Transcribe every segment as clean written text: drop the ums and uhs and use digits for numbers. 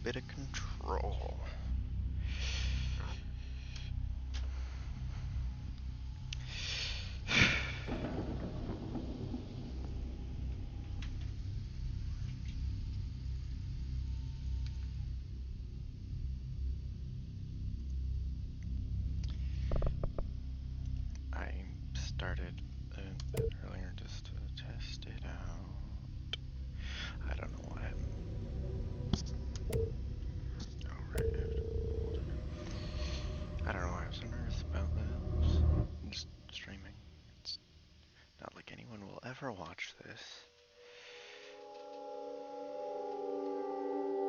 bit of control. I started a bit earlier just to test it out. I don't know why I don't know why I'm so nervous about this. I'm just streaming. It's not like anyone will ever watch this.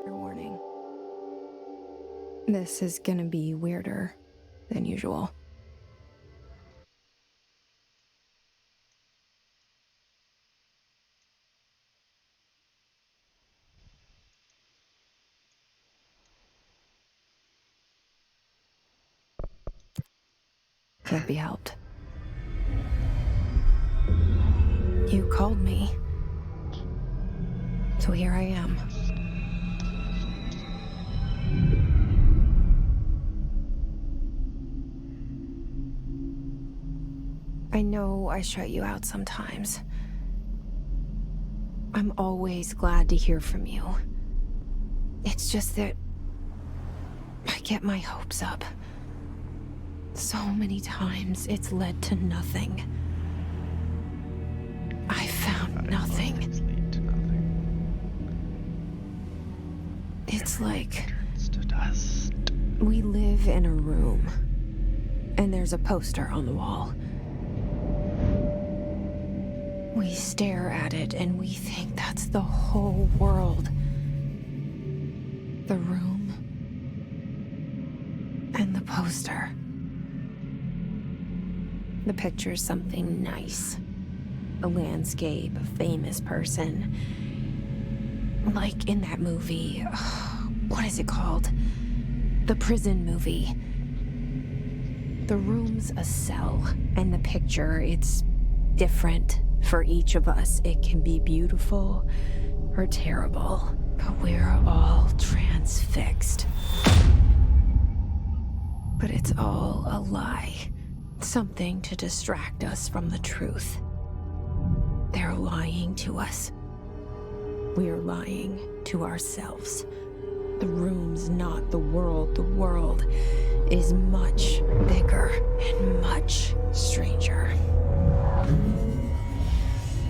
Warning. This is gonna be weirder than usual. Can't be helped. You called me. So here I am. I know I shut you out sometimes. I'm always glad to hear from you. It's just that I get my hopes up. So many times it's led to nothing. I found nothing. Lead to nothing. It's like Turns to dust. we live in a room, and there's a poster on the wall. We stare at it and we think that's the whole world. The room and the poster. The picture's something nice. A landscape, a famous person. Like in that movie, what is it called? The prison movie. The room's a cell, and the picture, it's different for each of us. It can be beautiful or terrible, but we're all transfixed. But it's all a lie. Something to distract us from the truth. They're lying to us. We're lying to ourselves. The room's not the world. The world is much bigger and much stranger.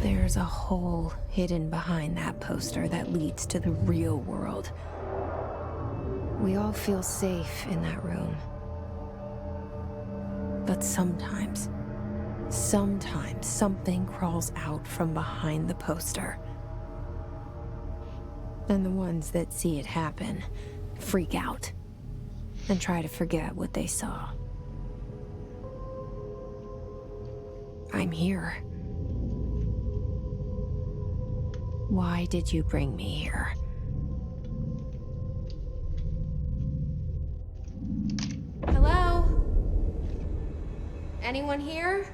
There's a hole hidden behind that poster that leads to the real world. We all feel safe in that room. But sometimes something crawls out from behind the poster. And the ones that see it happen freak out and try to forget what they saw. I'm here. Why did you bring me here? Hello? Anyone here?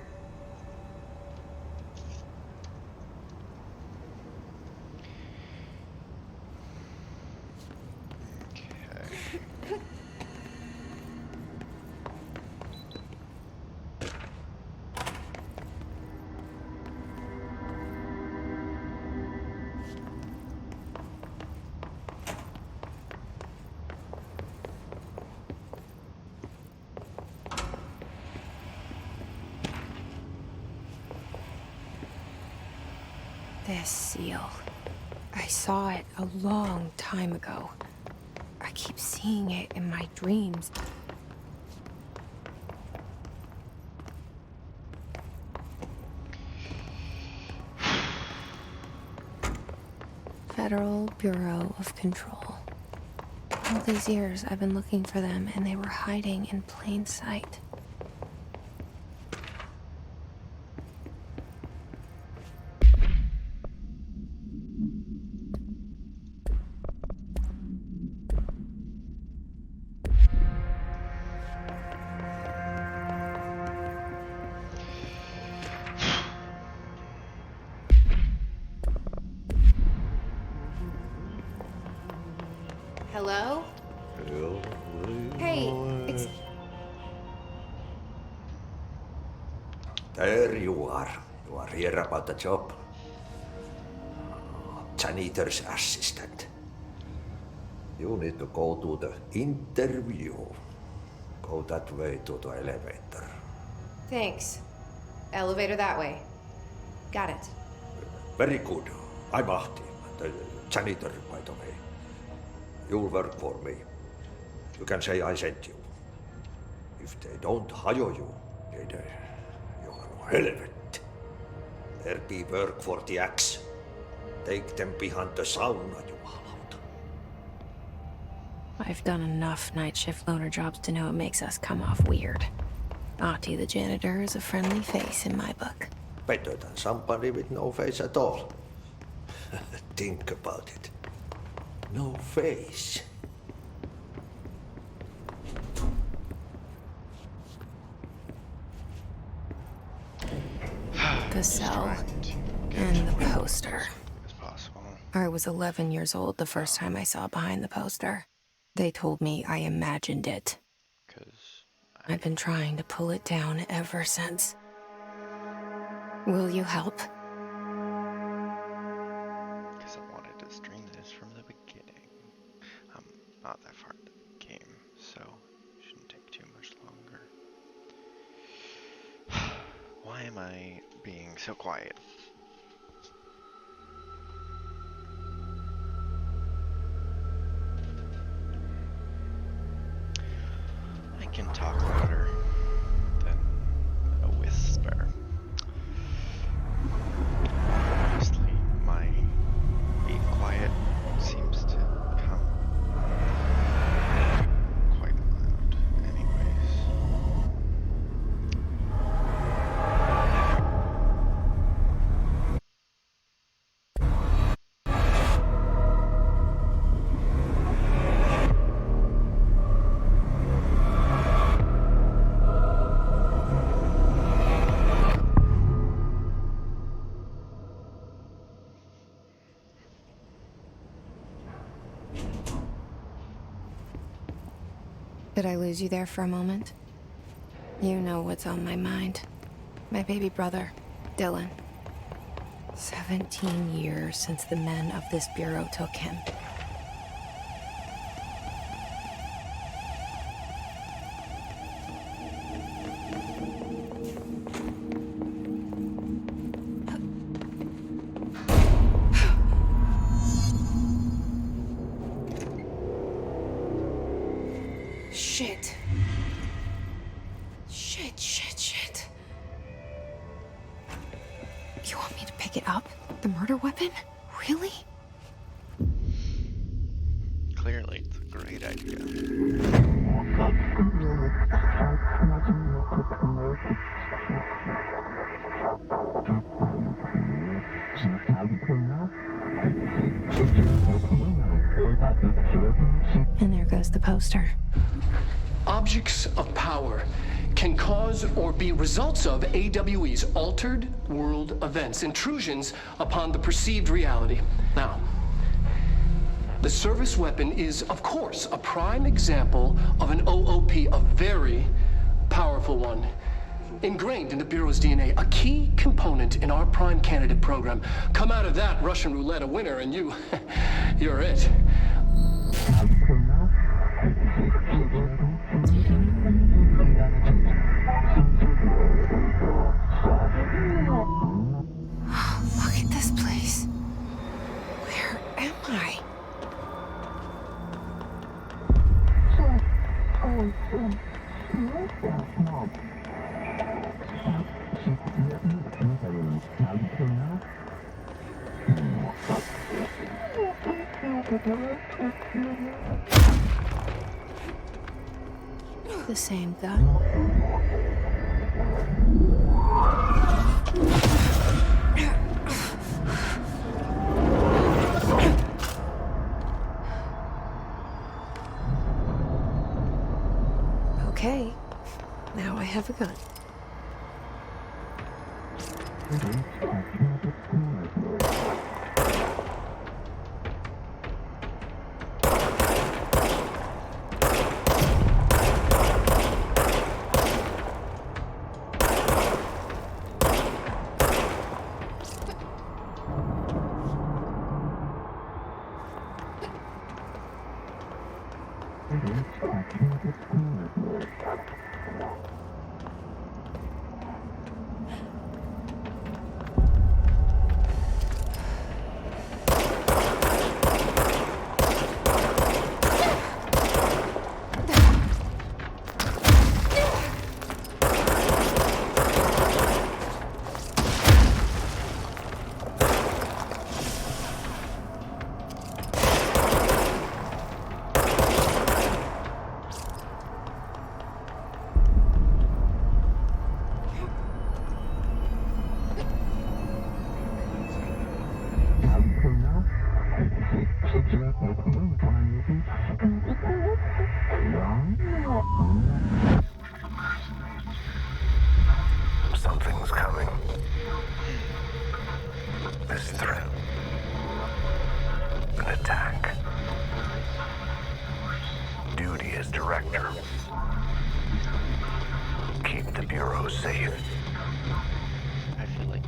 This seal. I saw it a long time ago. I keep seeing it in my dreams. Federal Bureau of Control. All these years I've been looking for them, and they were hiding in plain sight. Hello? There you are. You are here about the job. Janitor's assistant. You need to go to the interview. Go that way to the elevator. Thanks. Elevator that way. Got it. Very good. I'm Ahti, the janitor, by the way. You'll work for me. You can say I sent you. If they don't hire you, then you are helvet. There be work for the axe. Take them behind the sauna, you halauta. I've done enough night shift loner jobs to know it makes us come off weird. Ahti the janitor is a friendly face in my book. Better than somebody with no face at all. Think about it. No face. The cell Trying to get and the poster. as possible. I was 11 years old the first time I saw behind the poster. They told me I imagined it. Because I've been trying to pull it down ever since. Will you help? I wanted to stream this from the beginning. I'm not that far into the game, so it shouldn't take too much longer. Why am I being so quiet? I can talk louder than a whisper. Honestly, my being quiet seems to come quite loud anyways. Did I lose you there for a moment? You know what's on my mind. My baby brother, Dylan. 17 years since the men of this bureau took him. Shit. Shit. You want me to pick it up? The murder weapon? Really? Clearly, it's a great idea. And there goes the poster. Objects of power can cause or be results of AWE's altered world events, intrusions upon the perceived reality. Now, the service weapon is, of course, a prime example of an OOP, a very powerful one. Ingrained in the Bureau's DNA, a key component in our prime candidate program. Come out of that Russian roulette a winner and you're it. Look at this place. Where am I? The same gun. Okay, now I have a gun. was coming. This threat. An attack. Duty as director. Keep the Bureau safe. I feel like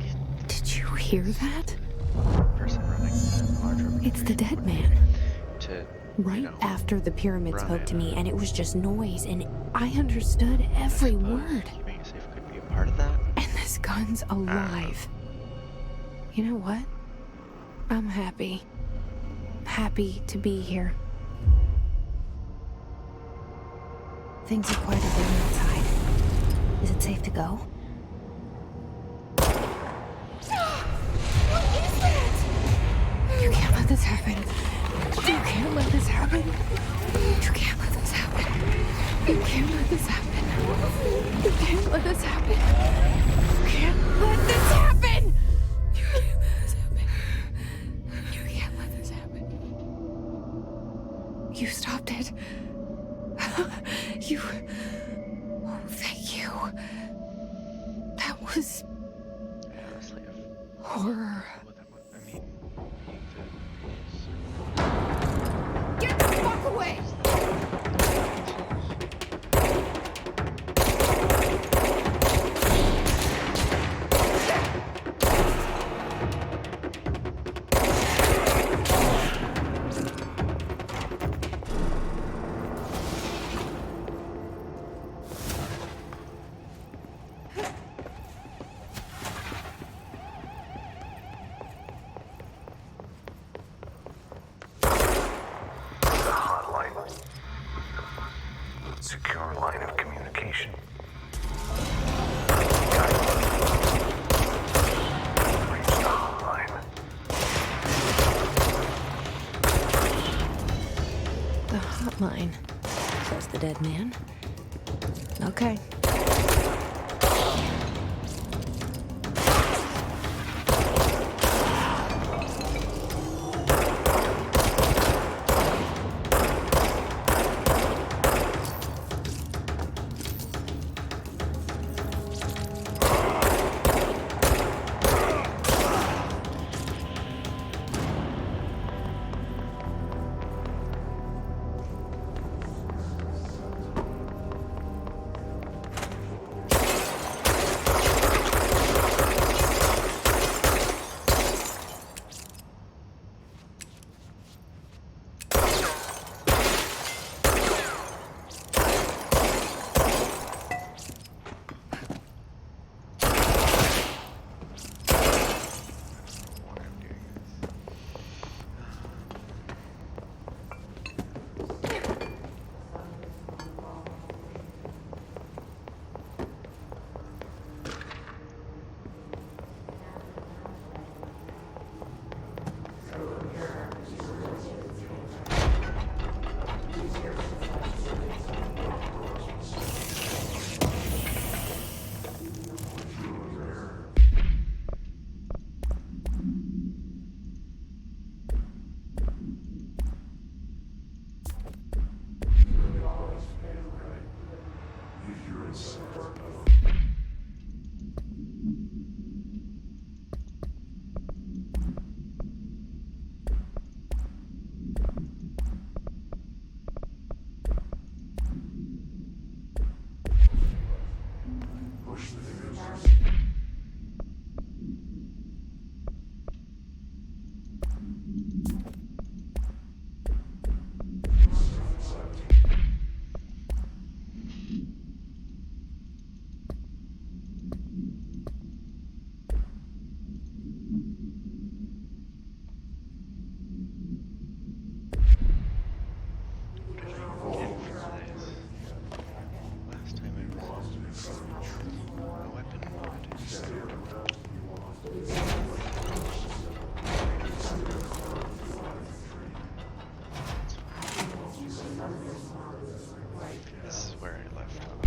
Did you hear that? the person running the large organization It's the dead would man. To, Right you know, after the pyramid run spoke it. to me, and it was just noise, and I understood every suppose word. Keeping it safe could be a part of that. And this gun's alive. You know what? I'm happy. Happy to be here. Things are quieter down outside. Is it safe to go? What is that? You can't let this happen. You can't let this happen. You can't let this happen. You can't let this happen. You can't let this happen. You can't let this happen. You can't let this happen. You can't let this happen. You stopped it. You. Oh, thank you. That was I honestly have horror. what that would, I mean, being Get the fuck away! Hotline. Secure line of communication. Reach the hotline. The hotline, says the dead man. Okay. why I'm doing this. Last time I was a weapon mod. This is where I left off.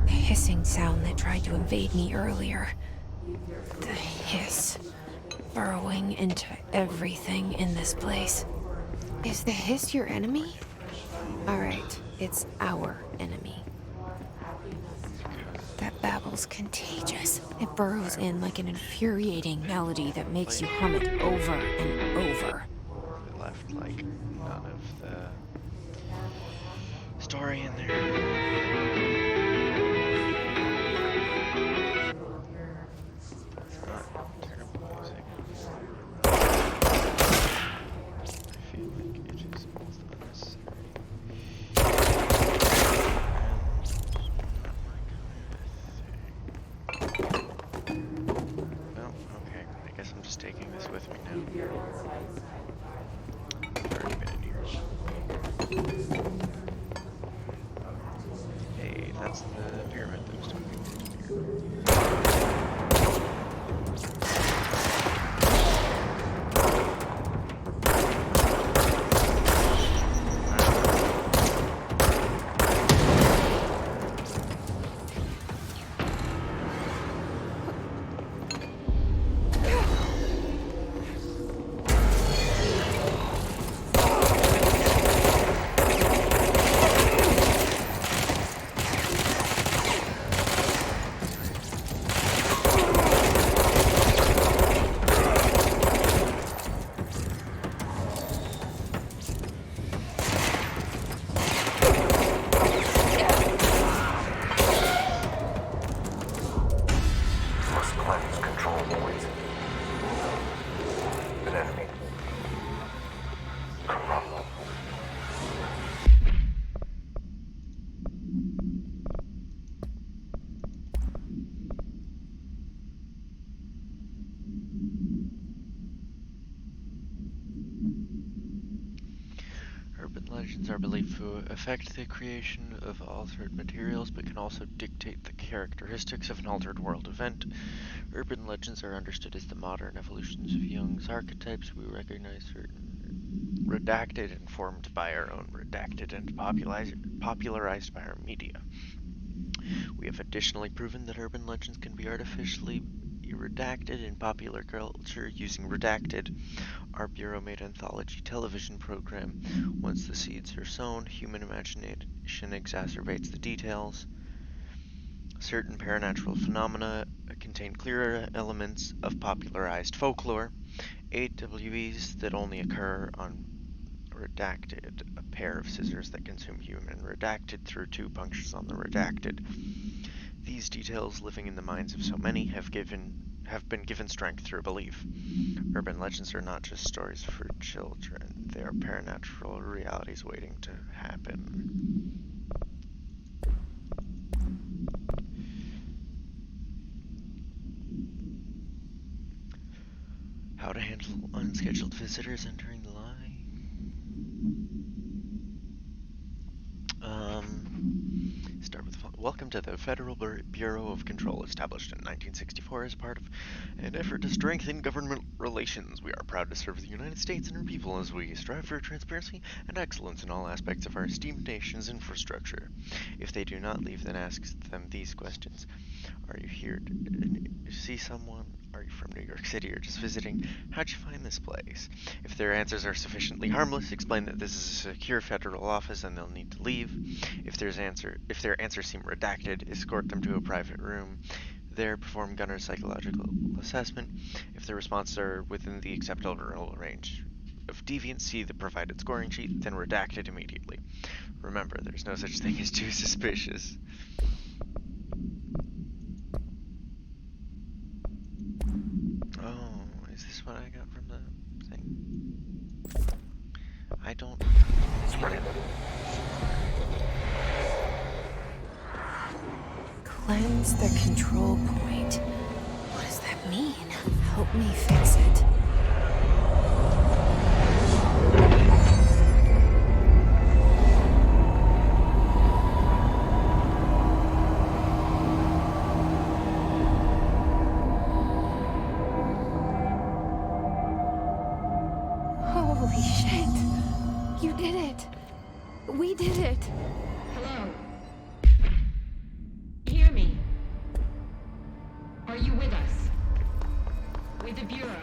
The hissing sound that tried to invade me earlier. The hiss. Burrowing into everything in this place. Is the hiss your enemy? Alright, it's our enemy. That babble's contagious. It burrows in like an infuriating melody that makes you hum it over and over. We left like none of the story in there. It's not terrible music. I feel like it is almost unnecessary. Well, okay. I guess I'm just taking this with me now. I've already been in here. Hey, that's the pyramid that was talking to here. Must cleanse control points. An enemy. Corrupt. Urban legends are believed to affect the creation of altered materials, but can also dictate the characteristics of an altered world event. Urban legends are understood as the modern evolutions of Jung's archetypes. We recognize certain redacted and formed by our own redacted and popularized by our media. We have additionally proven that urban legends can be artificially redacted in popular culture using Redacted, our Bureau-made anthology television program. Once the seeds are sown, human imagination exacerbates the details. Certain paranatural phenomena contain clear elements of popularized folklore. AWEs that only occur on Redacted, a pair of scissors that consume human redacted through two punctures on the redacted. These details, living in the minds of so many, have been given strength through belief. Urban legends are not just stories for children, they are paranatural realities waiting to happen. How to handle unscheduled visitors entering the line. Start with welcome to the Federal Bureau of Control, established in 1964 as part of an effort to strengthen government relations. We are proud to serve the United States and her people as we strive for transparency and excellence in all aspects of our esteemed nation's infrastructure. If they do not leave, then ask them these questions. Are you here to see someone? Are you from New York City or just visiting? How'd you find this place? If their answers are sufficiently harmless, explain that this is a secure federal office and they'll need to leave. If their answers seem redacted, escort them to a private room. There, perform Gunner's psychological assessment. If their responses are within the acceptable range of deviance, see the provided scoring sheet, then redact it immediately. Remember, there's no such thing as too suspicious. Oh, is this what I got from the thing? I don't... Cleanse the control point. What does that mean? Help me fix it. Holy shit. You did it. We did it. Hello? Hear me? Are you with us? With the Bureau?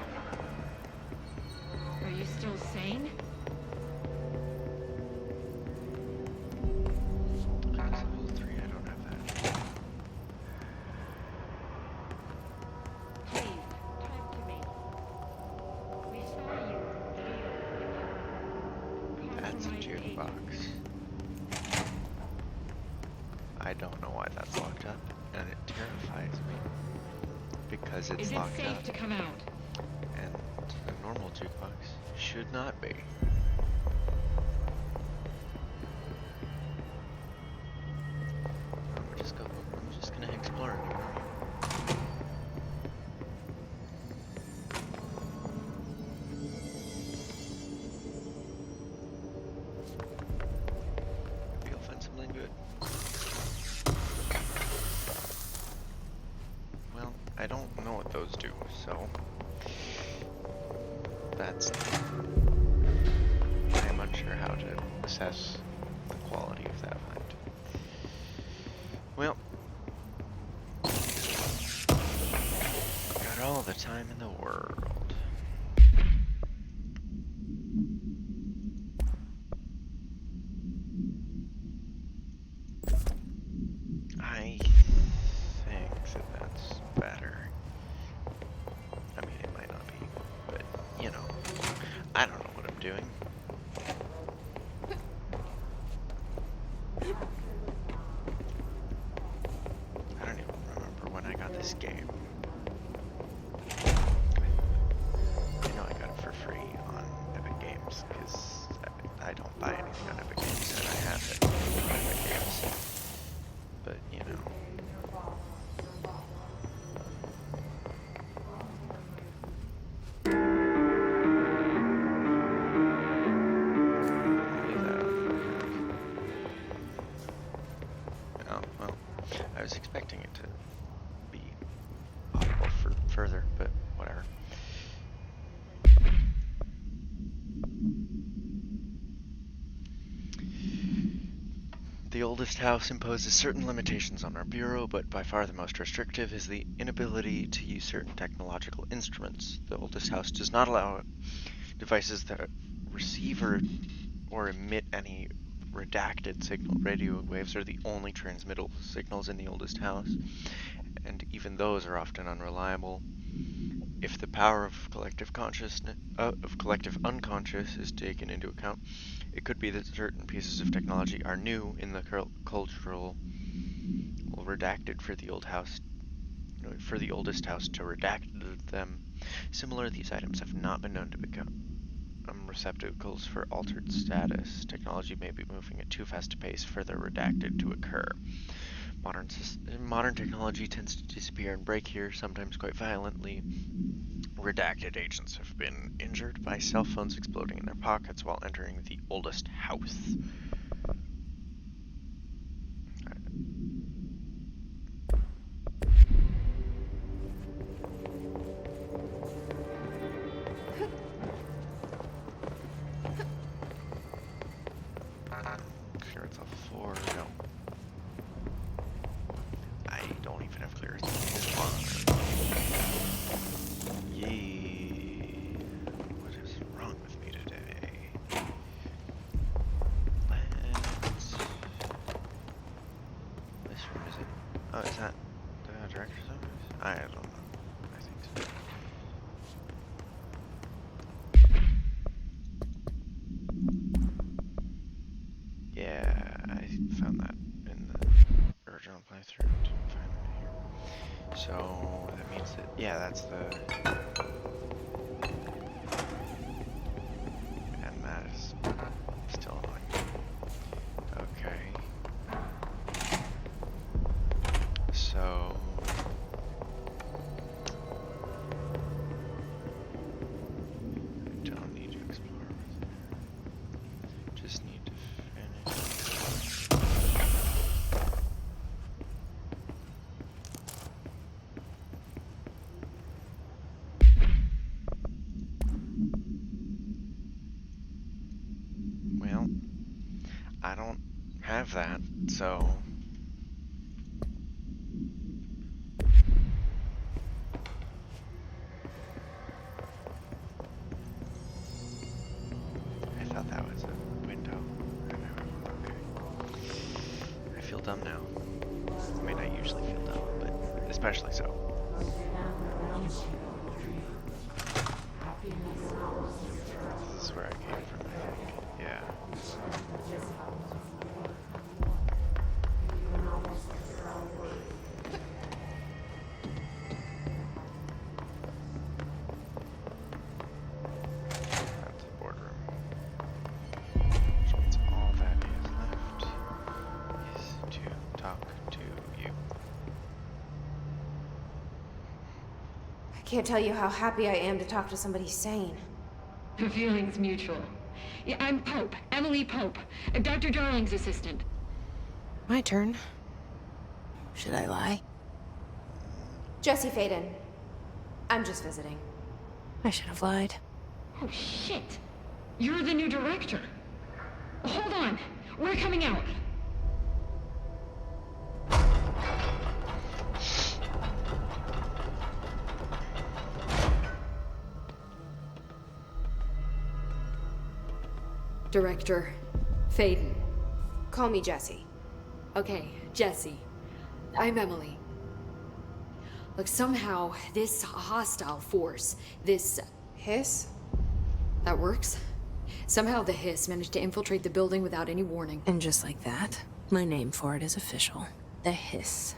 I don't know why that's locked up, and it terrifies me because it's Is it locked safe up, to come out? and a normal jukebox should not be. I'm just gonna explore it. Maybe I'll find something good. Well, I don't know what those do, so that's. I'm unsure how to assess the quality of that find. Well, got all the time in the world. I think that that's better. I mean, it might not be, but you know, I don't know what I'm doing. I don't even remember when I got this game. I know I got it for free on Epic Games, because I don't buy anything on Epic Games, and I have it on Epic Games. But, you know. Leave that up for a minute. Oh, well, I was expecting it to be audible for further, but whatever. The oldest house imposes certain limitations on our bureau, but by far the most restrictive is the inability to use certain technological instruments. The oldest house does not allow devices that receive or emit any redacted signal. Radio waves are the only transmittal signals in the oldest house, and even those are often unreliable. If the power of collective unconscious is taken into account, it could be that certain pieces of technology are new in the cultural redacted for the oldest house to redact them. Similar, these items have not been known to become receptacles for altered status. Technology may be moving at too fast a pace for the redacted to occur. Modern technology tends to disappear and break here, sometimes quite violently. Redacted agents have been injured by cell phones exploding in their pockets while entering the oldest house. Clearance off 4, no. I don't even have clearance on 1. Yee. What is wrong with me today? This room is it? Oh, is that the director's office? I don't know. I think so. Yeah, I found that in the original playthrough. Didn't find it here. So that means that, yeah, that's the. And that is still annoying. Okay. So. I don't need to explore with there. Just need to finish. Well, I don't have that, so. I thought that was a window. Okay. I feel dumb now. I mean, I usually feel dumb, but especially so. This is where I came from, I think. Yeah. Can't tell you how happy I am to talk to somebody sane. The feeling's mutual. Yeah, I'm Pope, Emily Pope, Dr. Darling's assistant. My turn. Should I lie? Jesse Faden. I'm just visiting. I should have lied. Oh, shit. You're the new director. Hold on. We're coming out. Director Faden. Call me Jesse. Okay, Jesse. I'm Emily. Look, somehow this hostile force, this... Hiss? that works? Somehow the Hiss managed to infiltrate the building without any warning. And just like that, my name for it is official. The Hiss.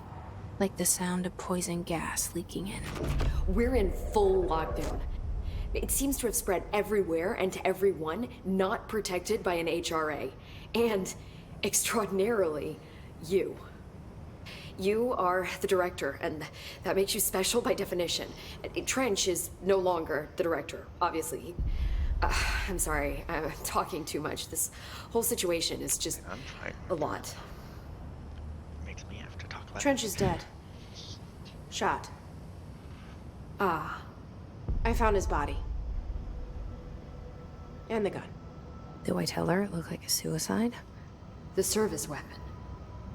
Like the sound of poison gas leaking in. We're in full lockdown. It seems to have spread everywhere and to everyone not protected by an HRA. And, extraordinarily, you. You are the director, and that makes you special by definition. Trench is no longer the director, obviously. I'm sorry, I'm talking too much. This whole situation is just I'm fine. a lot. Makes me have to talk like Trench is dead. Shot. Ah, I found his body. And the gun. Do I tell her it looked like a suicide? the service weapon.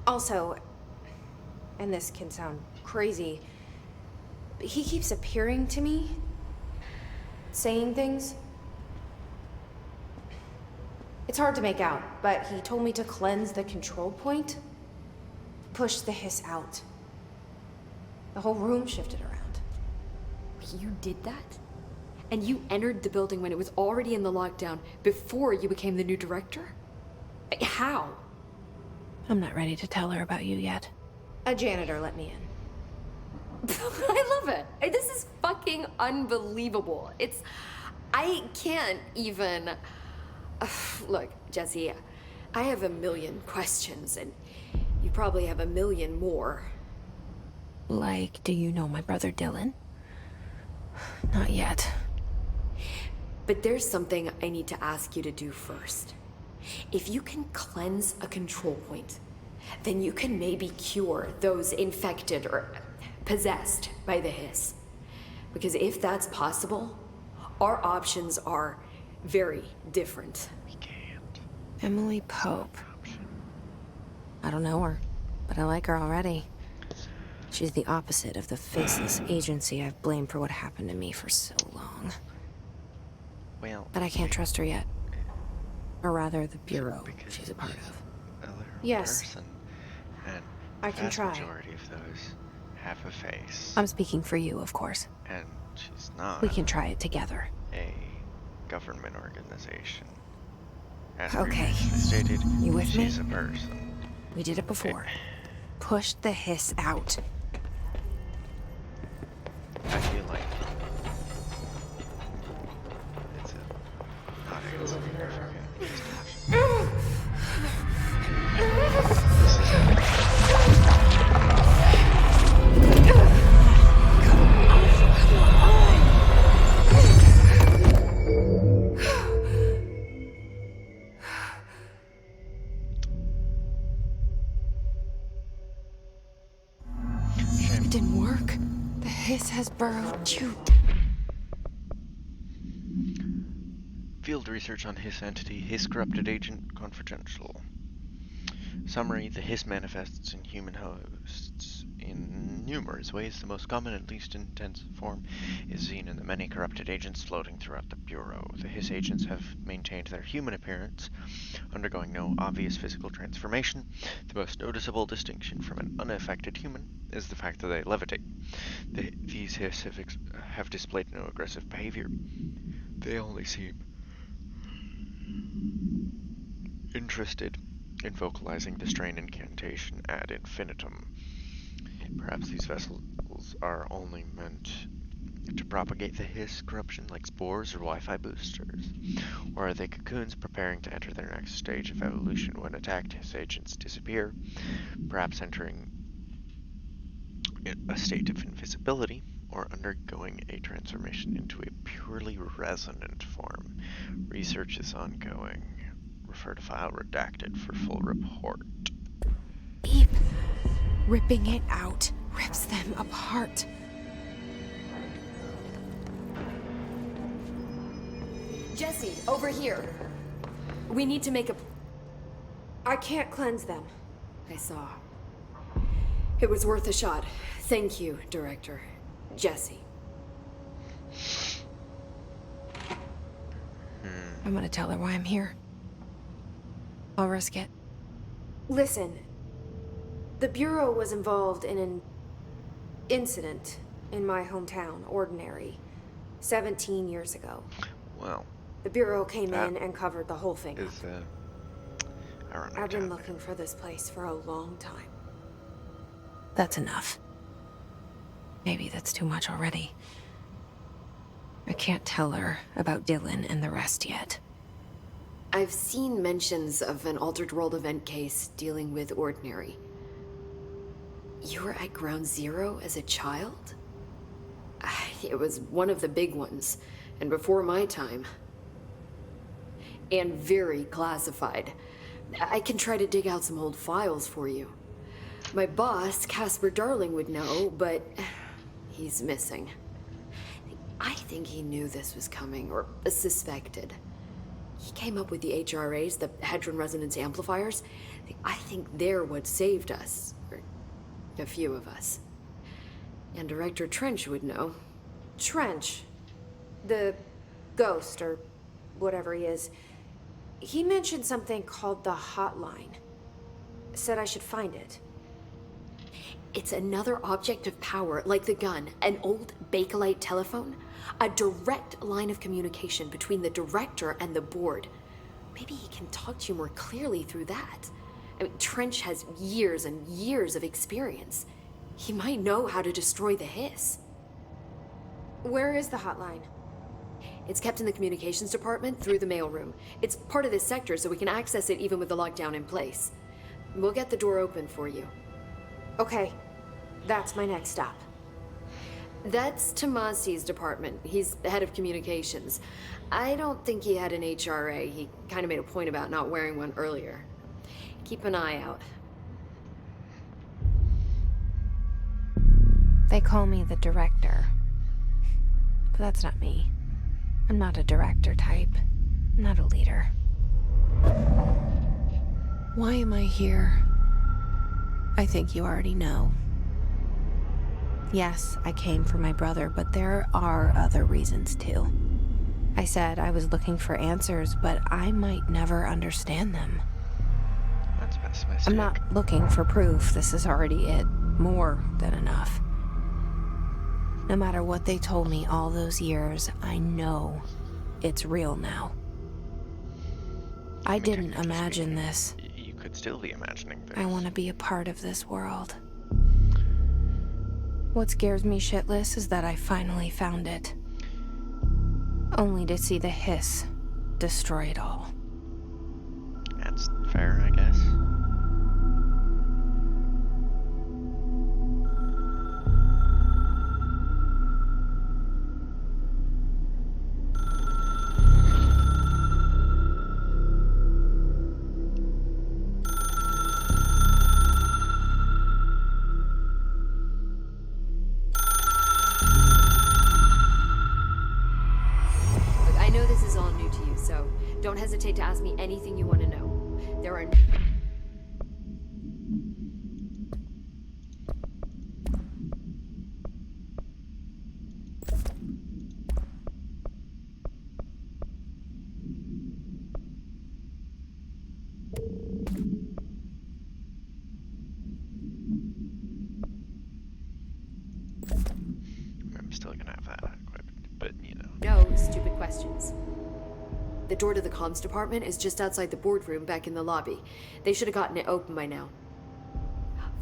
Also, and this can sound crazy, but he keeps appearing to me, saying things. It's hard to make out, but he told me to cleanse the control point, push the hiss out. The whole room shifted around. You did that? And you entered the building when it was already in the lockdown, before you became the new director? How? I'm not ready to tell her about you yet. A janitor let me in. I love it. This is fucking unbelievable. I can't even... Look, Jesse, I have a million questions, and you probably have a million more. Like, do you know my brother Dylan? Not yet. But there's something I need to ask you to do first. If you can cleanse a control point, then you can maybe cure those infected or possessed by the hiss. Because if that's possible, our options are very different. We can't. Emily Pope. I don't know her, but I like her already. She's the opposite of the faceless agency I've blamed for what happened to me for so long. Well, But I can't trust her yet. Or rather, the bureau because she's a part of. a literal Yes. person, and I the can vast try. majority of those have a face, I'm speaking for you, of course. and she's not We can try it together. a government organization. As Okay. previously stated, You with me? she's a person. We did it before. Push the hiss out. I feel like it's a not insignificant distinction. This is It didn't work. The hiss has burrowed you. Field research on Hiss entity, Hiss corrupted agent, confidential. Summary: the Hiss manifests in human hosts in numerous ways. The most common and least intense form is seen in the many corrupted agents floating throughout the Bureau. The Hiss agents have maintained their human appearance, undergoing no obvious physical transformation. The most noticeable distinction from an unaffected human is the fact that they levitate. These Hiss have displayed no aggressive behavior. They only seem interested in vocalizing the strain incantation ad infinitum. Perhaps these vessels are only meant to propagate the hiss corruption like spores or Wi-Fi boosters. Or are they cocoons preparing to enter their next stage of evolution? When attacked, hiss agents disappear, perhaps entering a state of invisibility, or undergoing a transformation into a purely resonant form. Research is ongoing. Refer to file redacted for full report. Beep. Ripping it out rips them apart. Jesse, over here. We need to make a... I can't cleanse them. I saw. It was worth a shot. Thank you, Director. Jesse. I'm gonna tell her why I'm here. I'll risk it. Listen. The Bureau was involved in an incident in my hometown, Ordinary, 17 years ago. Well, The Bureau came in and covered the whole thing up. is ironic I've been timing. looking for this place for a long time. That's enough. Maybe that's too much already. I can't tell her about Dylan and the rest yet. I've seen mentions of an Altered World event case dealing with Ordinary. You were at Ground Zero as a child? It was one of the big ones, and before my time. And very classified. I can try to dig out some old files for you. My boss, Casper Darling, would know, but he's missing. I think he knew this was coming, or suspected. He came up with the HRAs, the Hadron Resonance Amplifiers. I think they're what saved us. Or a few of us. And Director Trench would know. Trench. The ghost, or whatever he is. He mentioned something called the Hotline. Said I should find it. It's another object of power, like the gun, an old Bakelite telephone. A direct line of communication between the director and the board. Maybe he can talk to you more clearly through that. I mean, Trench has years and years of experience. He might know how to destroy the Hiss. Where is the hotline? It's kept in the communications department through the mailroom. It's part of this sector, so we can access it even with the lockdown in place. We'll get the door open for you. Okay, that's my next stop. That's Tomasi's department. He's the head of communications. I don't think he had an HRA. He kind of made a point about not wearing one earlier. Keep an eye out. They call me the director. But that's not me. I'm not a director type. I'm not a leader. Why am I here? I think you already know. Yes, I came for my brother, but there are other reasons too. I said I was looking for answers, but I might never understand them. That's pessimistic. I'm not looking for proof. This is already it. More than enough. No matter what they told me all those years, I know it's real now. I didn't imagine this. You could still be imagining this. I want to be a part of this world. What scares me shitless is that I finally found it. Only to see the Hiss destroy it all. That's fair, I guess. Look, I know this is all new to you, so don't hesitate to ask me anything you want to know. There are... I'm still gonna have that equipped, but you know. No stupid questions. The door to the comms department is just outside the boardroom back in the lobby. They should have gotten it open by now.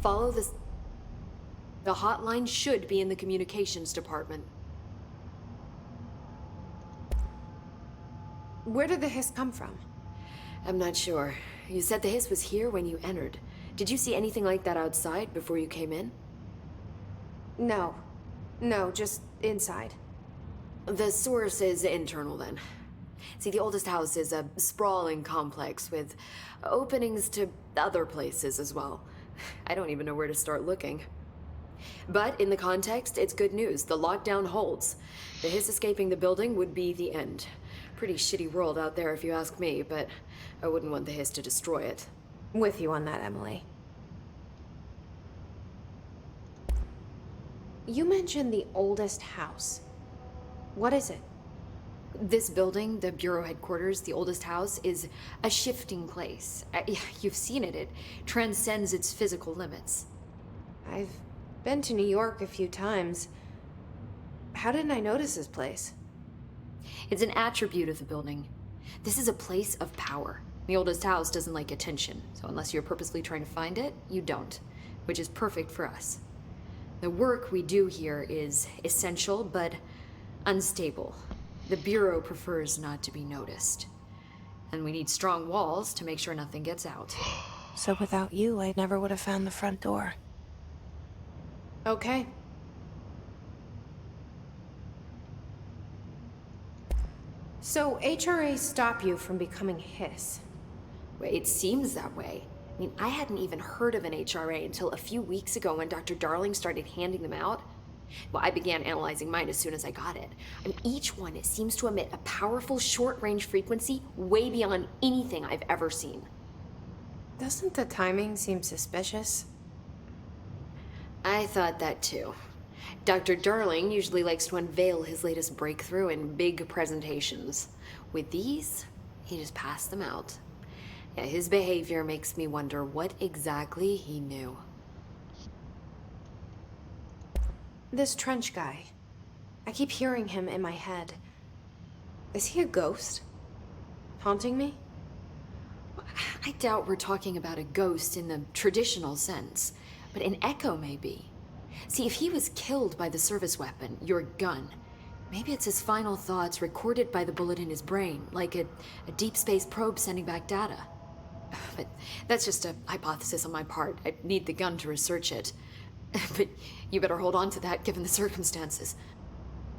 Follow this. The hotline should be in the communications department. Where did the Hiss come from? I'm not sure. You said the Hiss was here when you entered. Did you see anything like that outside before you came in? No. No, just inside. The source is internal then. See, the oldest house is a sprawling complex with openings to other places as well. I don't even know where to start looking. But in the context, it's good news. The lockdown holds. The hiss escaping the building would be the end. Pretty shitty world out there if you ask me, but I wouldn't want the hiss to destroy it. With you on that, Emily. You mentioned the oldest house. What is it? This building, the Bureau headquarters, the oldest house, is a shifting place. You've seen it. It transcends its physical limits. I've been to New York a few times. How didn't I notice this place? It's an attribute of the building. This is a place of power. The oldest house doesn't like attention, so unless you're purposely trying to find it, you don't, which is perfect for us. The work we do here is essential, but unstable. The Bureau prefers not to be noticed. And we need strong walls to make sure nothing gets out. So without you, I never would have found the front door. Okay. So HRA stop you from becoming Hiss? Well, it seems that way. I mean, I hadn't even heard of an HRA until a few weeks ago when Dr. Darling started handing them out. Well, I began analyzing mine as soon as I got it. And each one, it seems to emit a powerful short-range frequency way beyond anything I've ever seen. Doesn't the timing seem suspicious? I thought that too. Dr. Darling usually likes to unveil his latest breakthrough in big presentations. With these, he just passed them out. Yeah, his behavior makes me wonder what exactly he knew. This Trench guy. I keep hearing him in my head. Is he a ghost? Haunting me? I doubt we're talking about a ghost in the traditional sense, but an echo maybe. See, if he was killed by the service weapon, your gun, maybe it's his final thoughts recorded by the bullet in his brain, like a deep space probe sending back data. But that's just a hypothesis on my part. I need the gun to research it. But you better hold on to that given the circumstances.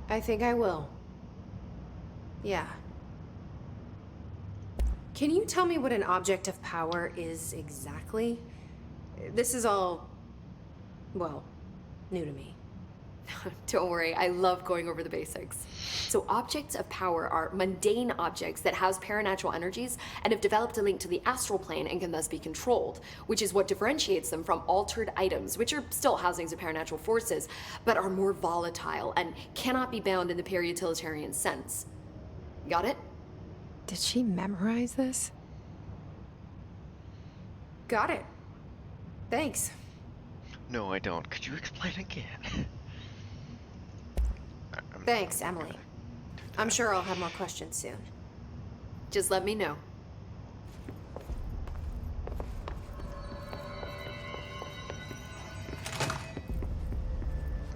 I think I will. Yeah. Can you tell me what an object of power is exactly? This is all, well, new to me. Don't worry, I love going over the basics. So objects of power are mundane objects that house paranatural energies and have developed a link to the astral plane and can thus be controlled, which is what differentiates them from altered items, which are still housings of paranatural forces, but are more volatile and cannot be bound in the peri-utilitarian sense. Got it? Did she memorize this? Got it. Thanks. No, I don't. Could you explain again? Thanks, Emily. I'm sure I'll have more questions soon. Just let me know.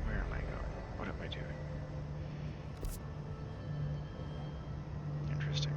Where am I going? What am I doing? Interesting.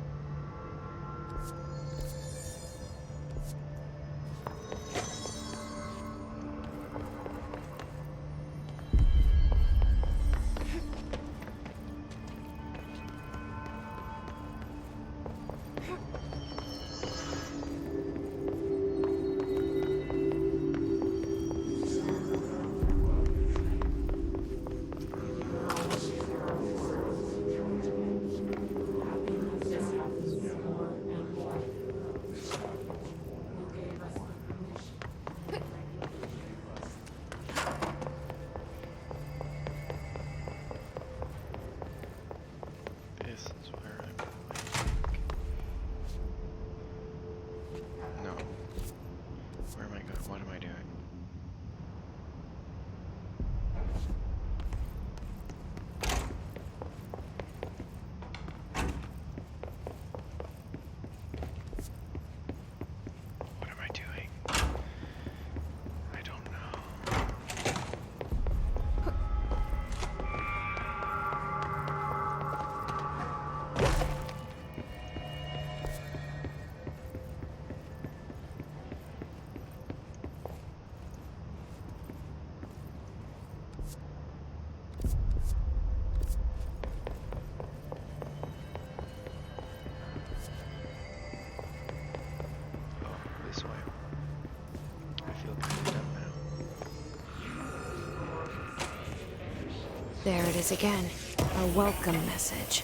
There it is again. A welcome message.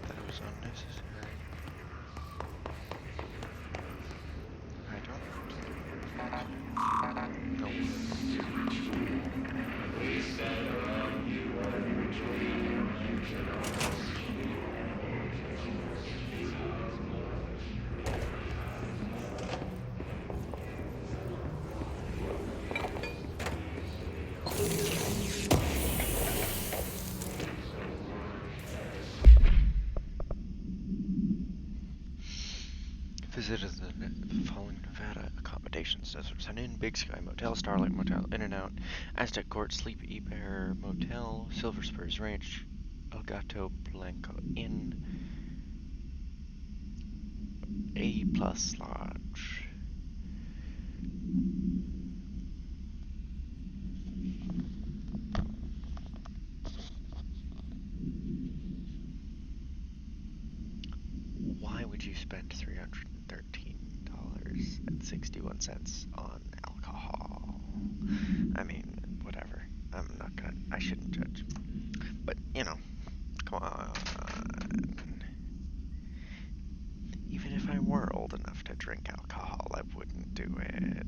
That was unnecessary. I don't. Nope. Visited the following Nevada accommodations: Desert Sun Inn, Big Sky Motel, Starlight Motel, In-N-Out, Aztec Court, Sleepy Bear Motel, Silver Spurs Ranch, El Gato Blanco Inn, A Plus Lodge. Why would you spend $313.61 on alcohol? I mean, whatever. I shouldn't judge. But, you know, come on. Even if I were old enough to drink alcohol, I wouldn't do it.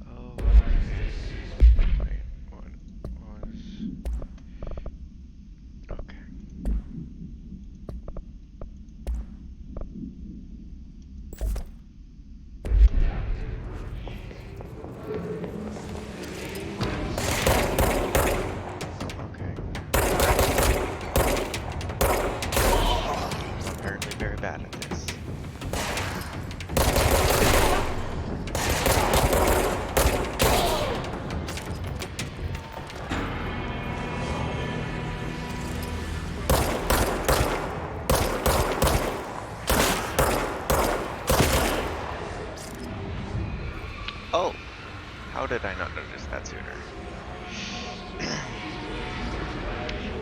Oh, wait, what was... Okay. Okay. I'm apparently very bad at this. Oh! How did I not notice that sooner?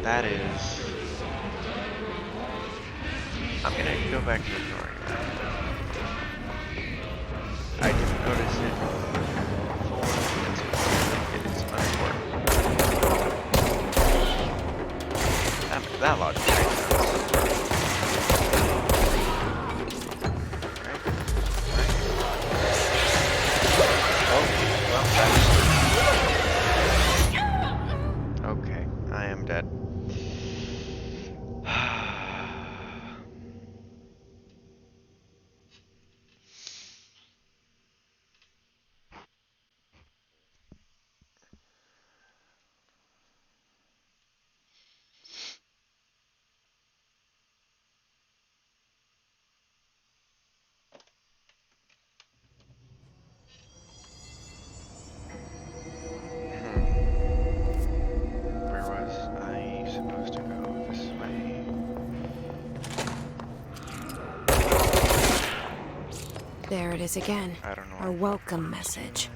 That is... I'm gonna go back to ignoring that. I didn't notice it before, and so it is unimportant. That logic makes sense. Okay, I am dead. Where was I supposed to go? This way? There it is again. I don't know. A welcome message.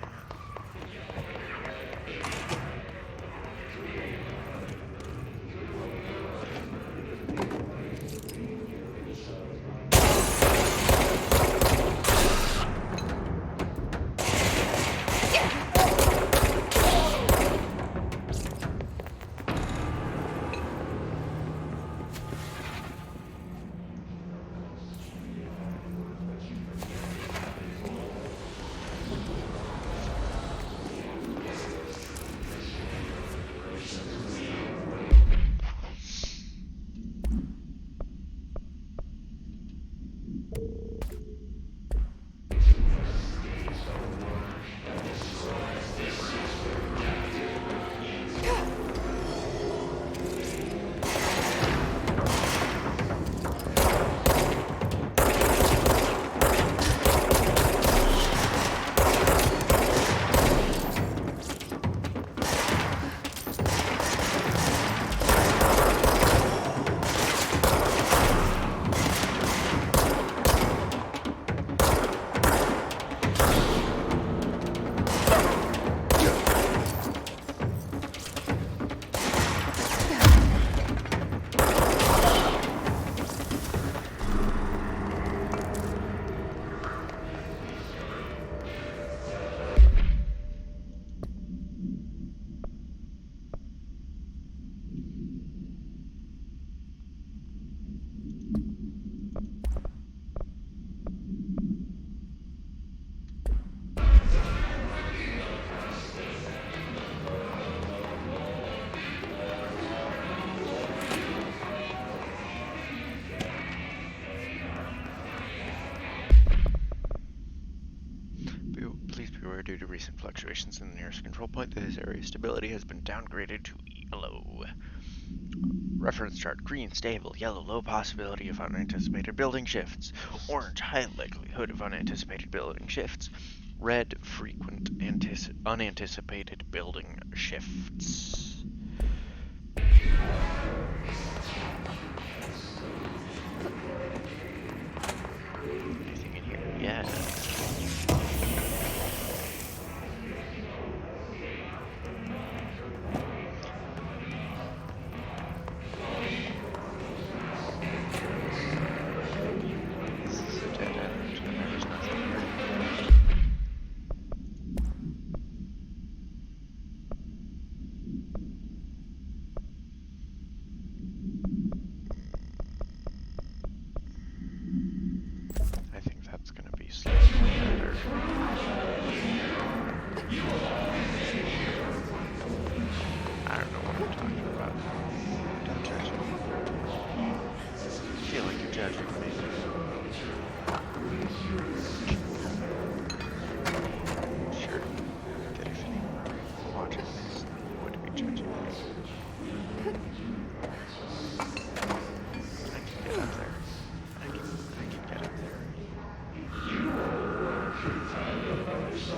fluctuations in the nearest control point, this area's stability has been downgraded to yellow. Reference chart: green, stable; yellow, low possibility of unanticipated building shifts; orange, high likelihood of unanticipated building shifts; red, frequent unanticipated building shifts. Anything in here? Yeah. I think that's gonna be slightly better. I don't know what I'm talking about. Don't judge me. I feel like you're judging me. Sure, that if anyone were watching this, you would be judging me. I can get up there. I can get up there. No, I don't think so.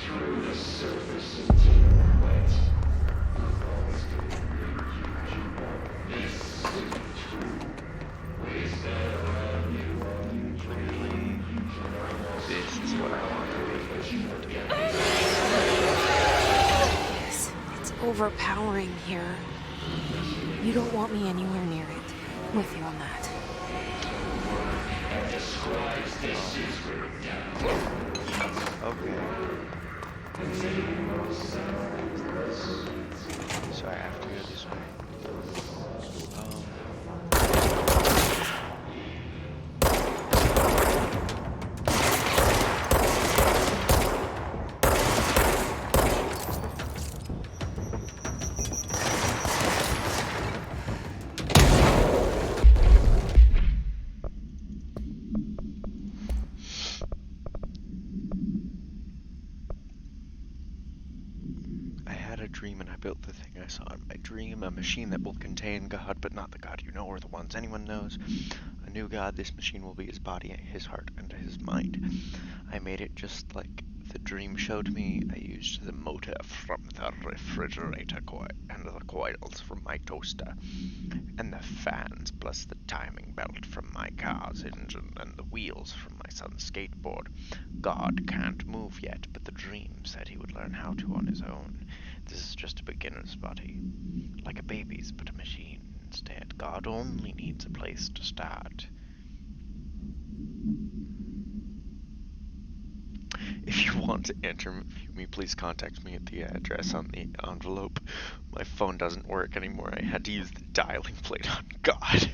Clearly, this is what I want to be. It's overpowering here. You don't want me anywhere near it. With you on that. Okay. So I have to go this way. Dream, and I built the thing I saw in my dream, a machine that will contain God, but not the God you know or the ones anyone knows. A new God. This machine will be his body, his heart, and his mind. I made it just like the dream showed me. I used the motor from the refrigerator coil and the coils from my toaster, and the fans, plus the timing belt from my car's engine, and the wheels from my son's skateboard. God can't move yet, but the dream said he would learn how to on his own. This is just a beginner's body, like a baby's, but a machine instead. God only needs a place to start. If you want to interview me, please contact me at the address on the envelope. My phone doesn't work anymore. I had to use the dialing plate on God.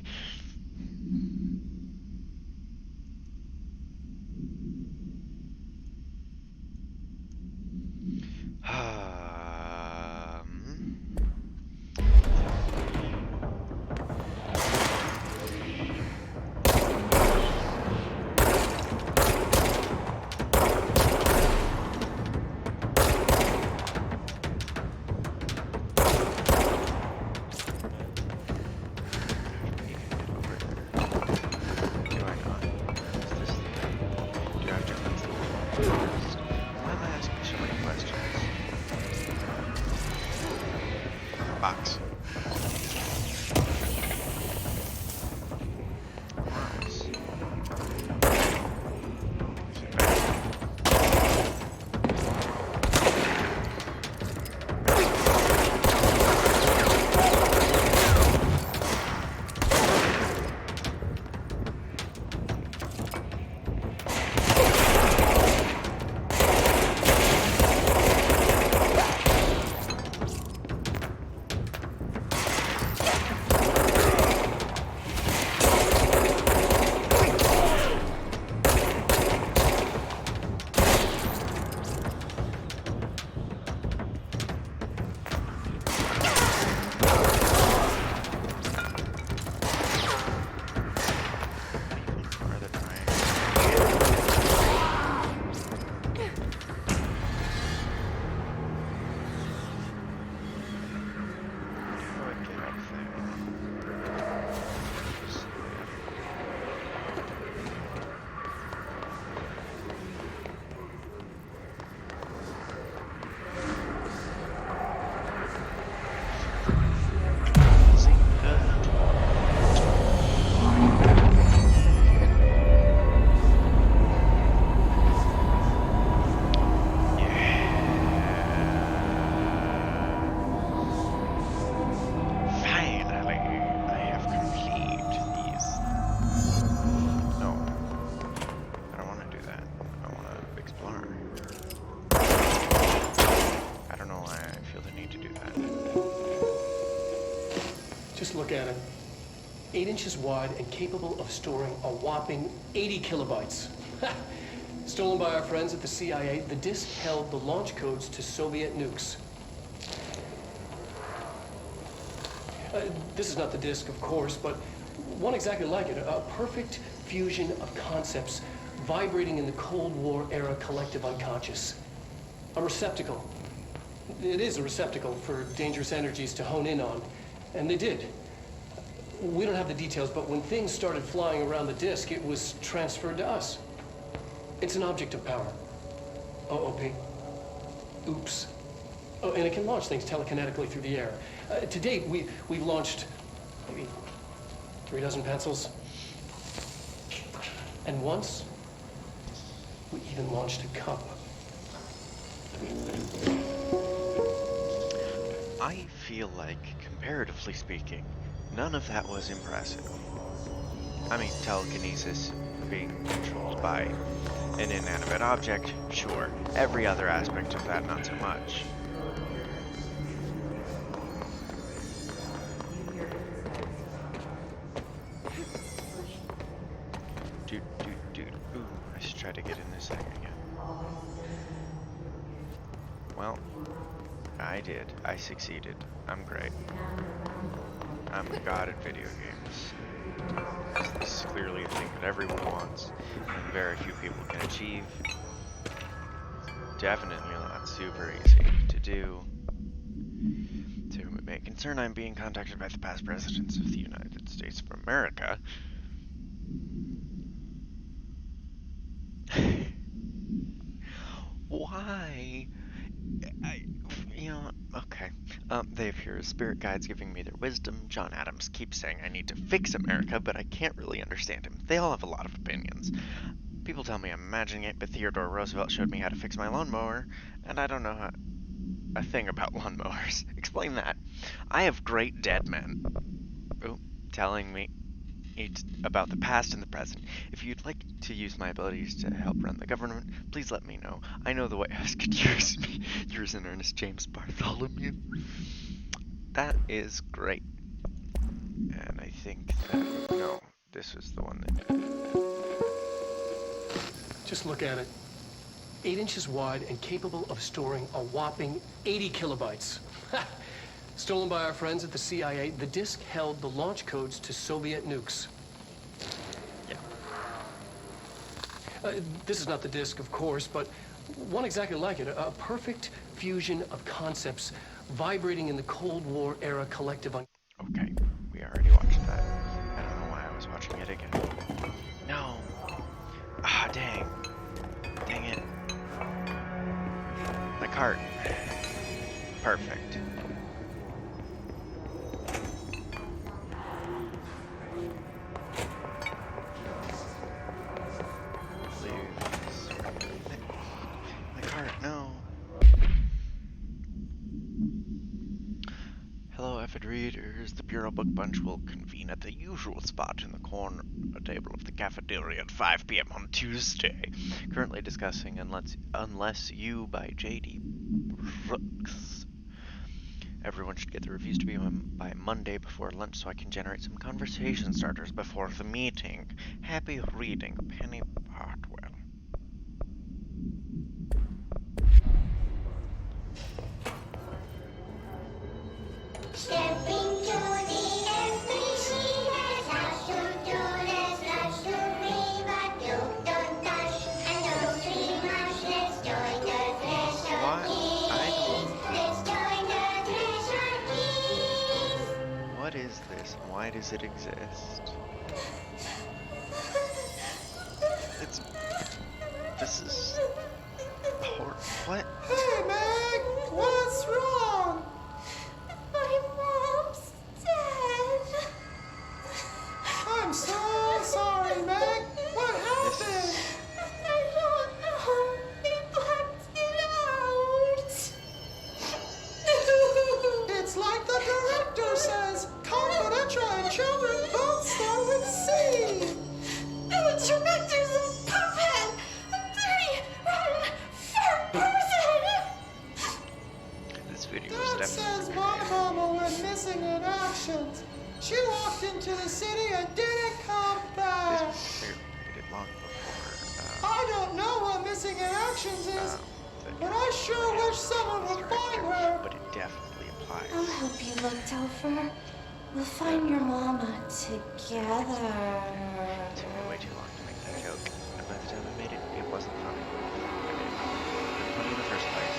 inches wide and capable of storing a whopping 80 kilobytes. Stolen by our friends at the CIA, the disk held the launch codes to Soviet nukes. This is not the disk, of course, but one exactly like it. A perfect fusion of concepts vibrating in the Cold War era collective unconscious. A receptacle. It is a receptacle for dangerous energies to hone in on, and they did. We don't have the details, but when things started flying around the disk, it was transferred to us. It's an object of power. OOP. Oops. Oh, and it can launch things telekinetically through the air. To date, we've launched maybe 3 dozen pencils. And once, we even launched a cup. I feel like, comparatively speaking, none of that was impressive. I mean, telekinesis, being controlled by an inanimate object, sure. Every other aspect of that, not so much. Dude. Ooh, I should try to get in this thing again. Well, I did. I succeeded. I'm great. I'm the god at video games. This is clearly a thing that everyone wants, and very few people can achieve. Definitely not super easy to do. To whom it may concern, I'm being contacted by the past presidents of the United States of America. Why? Okay. They appear as spirit guides giving me their wisdom. John Adams keeps saying I need to fix America, but I can't really understand him. They all have a lot of opinions. People tell me I'm imagining it, but Theodore Roosevelt showed me how to fix my lawnmower, and I don't know a thing about lawnmowers. Explain that. I have great dead men telling me about the past and the present. If you'd like to use my abilities to help run the government, please let me know. I know the White House could use me. Yours in earnest, James Bartholomew. That is great. And I think that... No, this was the one that... Just look at it. 8 inches wide and capable of storing a whopping 80 kilobytes. Stolen by our friends at the CIA, the disk held the launch codes to Soviet nukes. Yeah. This is not the disk, of course, but one exactly like it. A perfect fusion of concepts vibrating in the Cold War era collective Okay, we already watched that. I don't know why I was watching it again. No. Ah, dang. Dang it. My cart. Perfect. My cart, no. Hello, avid readers. The Bureau Book Bunch will convene at the usual spot in the corner table of the cafeteria at 5 p.m. on Tuesday. Currently discussing Unless You by J.D. Brooks. Everyone should get the reviews to me by Monday before lunch so I can generate some conversation starters before the meeting. Happy reading, Penny Hartwell. Stepping to the empty sea, there's lots to do, there's lots to read, but you don't touch, and don't dream much. Let's join the Treasure Keys. Let's join the Treasure Keys. What is this? Why does it exist? This is... What? Hey, Meg! What's wrong? My mom's dead. I'm so sorry, Meg. What happened? I don't know. They blacked it out. It's like the director says. Confidential and children both start with C. The director's a puppet. A dirty, rotten, fat person. directions is, but I sure wish someone would find her. But it definitely applies. I'll help you look, Topher. We'll find your mama together. It took me way too long to make that joke, and by the time I made it, it wasn't funny. I mean, it wasn't funny in the first place.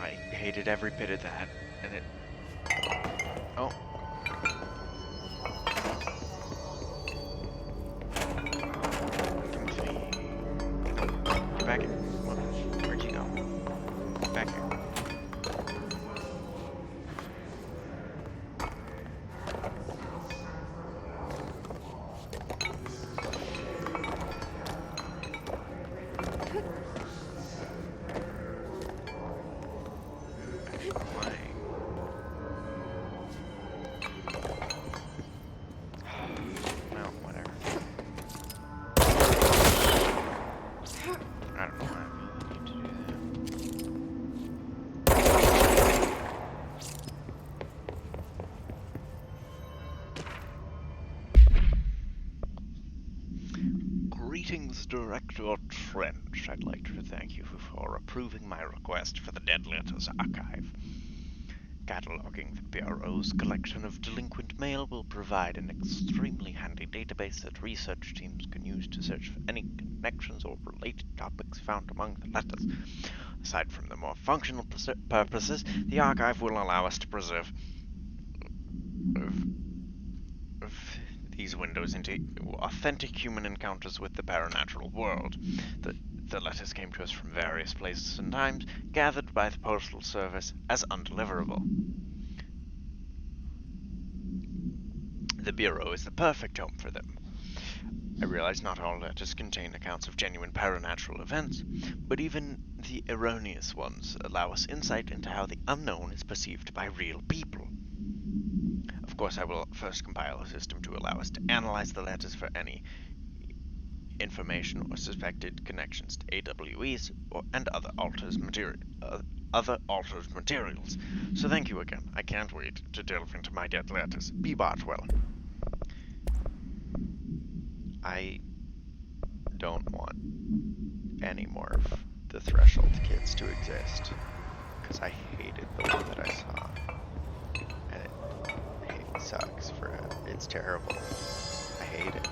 I hated every bit of that, and it... Oh. Timothy. Get back here. Where'd you go? Get back here. Greetings, Director Trench. I'd like to thank you for approving my request for the Dead Letters Archive. Cataloging the Bureau's collection of delinquent mail will provide an extremely handy database that research teams can use to search for any connections or related topics found among the letters. Aside from the more functional purposes, the archive will allow us to preserve these windows into authentic human encounters with the paranatural world. The letters came to us from various places and times, gathered by the Postal Service as undeliverable. The Bureau is the perfect home for them. I realize not all letters contain accounts of genuine paranatural events, but even the erroneous ones allow us insight into how the unknown is perceived by real people. Of course, I will first compile a system to allow us to analyze the letters for any information or suspected connections to AWEs and other altered materials. So thank you again. I can't wait to delve into my dead letters. Be Bartwell. I don't want any more of the Threshold kids to exist, because I hated the one that I saw. And it sucks for it. It's terrible. I hate it.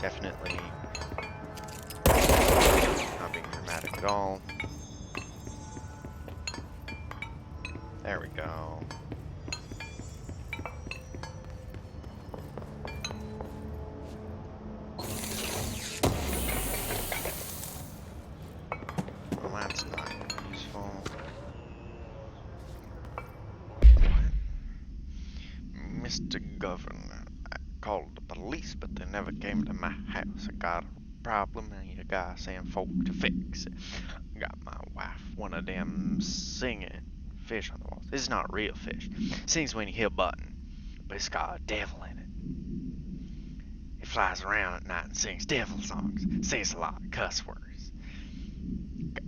Definitely not being dramatic at all. There we go. Well, that's not useful. What? Mr. Governor, I called the police, but they never came to my house. I got a problem, and you guys sent folk to fix it. I got my wife one of them singing fish on the walls. This is not real fish. It sings when you hit a button, but it's got a devil in it. It flies around at night and sings devil songs, says a lot of cuss words.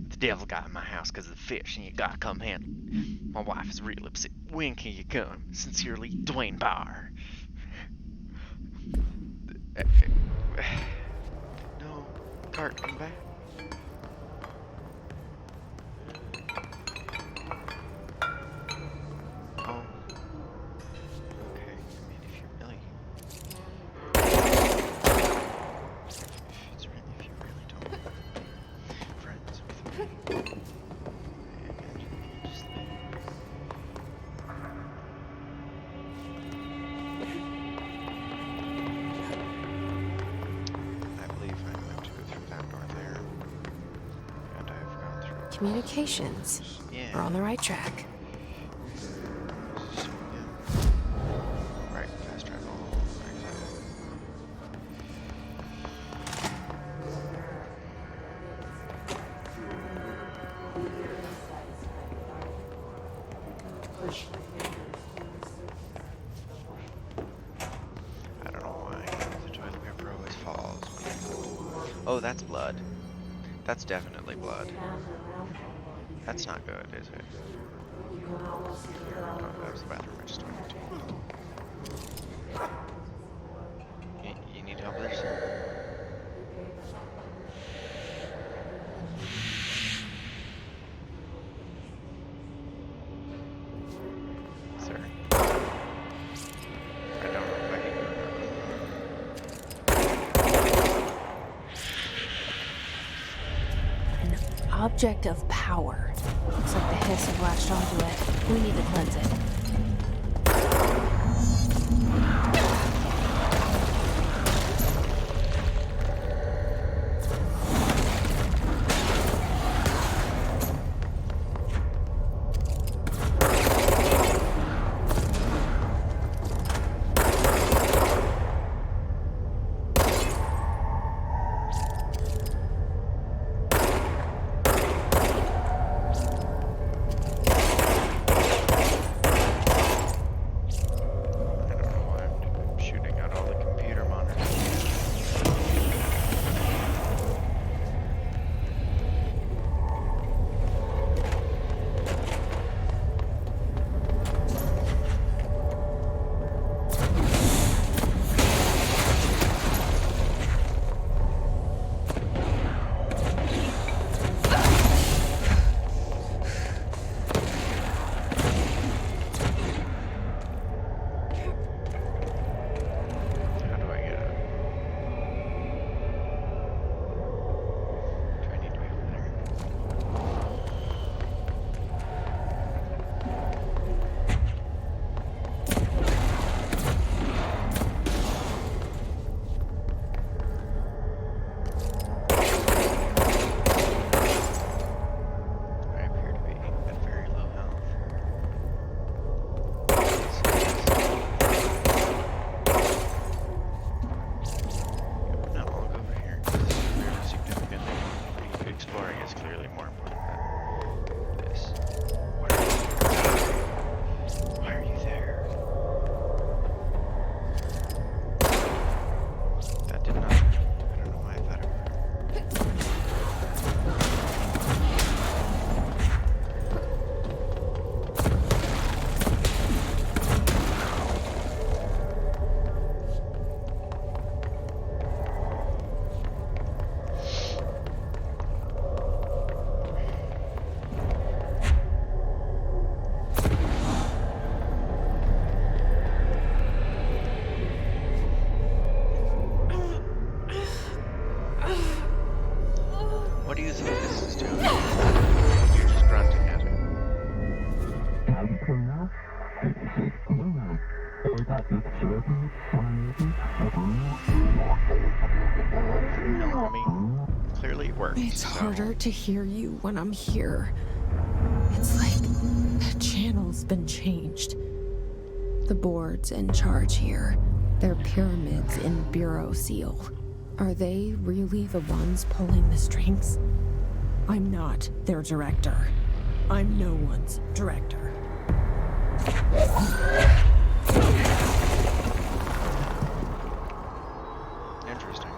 The devil got in my house because of the fish, and you gotta come handle it. My wife is real upset. When can you come? Sincerely, Dwayne Barr. No, Cart, come back. Oh. Okay, I mean, if you really... If you really don't want to be friends with me, I imagine you just leave. I believe I'm meant to go through that door there. And I've gone through... Communications. Yeah. We're on the right track. Right, fast travel. I don't know why the toilet paper always falls. Oh, that's blood. That's definitely blood. That's not good, is it? Oh, that was the bathroom I just went into. You need help with this? object of power. Looks like the hiss have latched onto it. We need to cleanse it. It's harder to hear you when I'm here. It's like the channel's been changed. The board's in charge here. They're pyramids in Bureau Seal. Are they really the ones pulling the strings? I'm not their director. I'm no one's director. Interesting.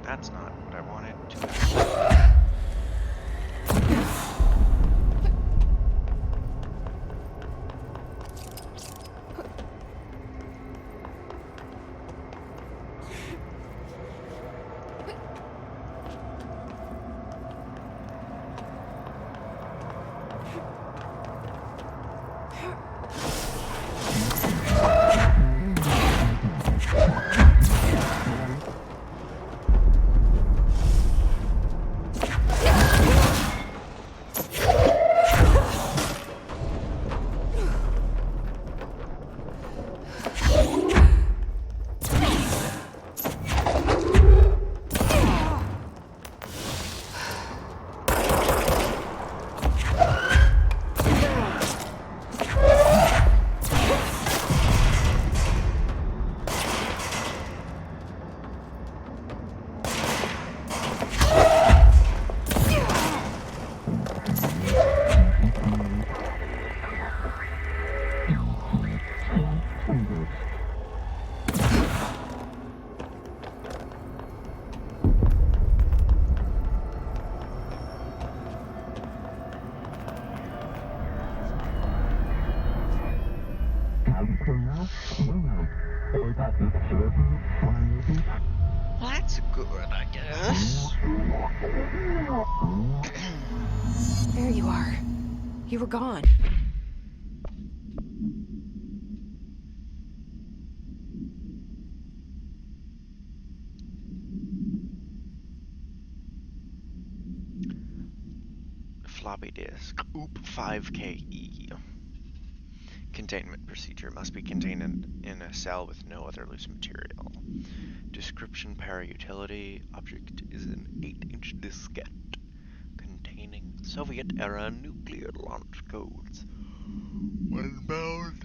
That's not what I wanted to. Well, that's good, I guess. There you are. You were gone. Floppy disk. OOP 5KE. Containment procedure must be contained in a cell with no other loose material. Description para-utility. Object is an 8-inch diskette containing Soviet-era nuclear launch codes. When bound,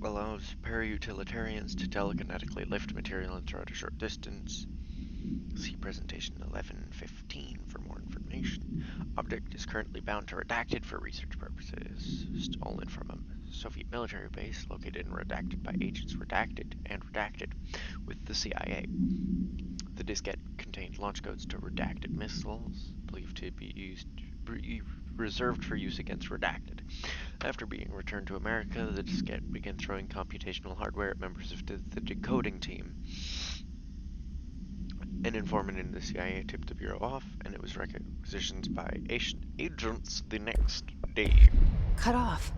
allows para-utilitarians to telekinetically lift material and throw it a short distance. See presentation 1115 for more information. Object is currently bound to redacted for research purposes. Stolen from a Soviet military base located and redacted by agents redacted with the CIA. The diskette contained launch codes to redacted missiles, believed to be reserved for use against redacted. After being returned to America, the diskette began throwing computational hardware at members of the decoding team. An informant in the CIA tipped the Bureau off, and it was requisitioned by agents the next day. Cut off.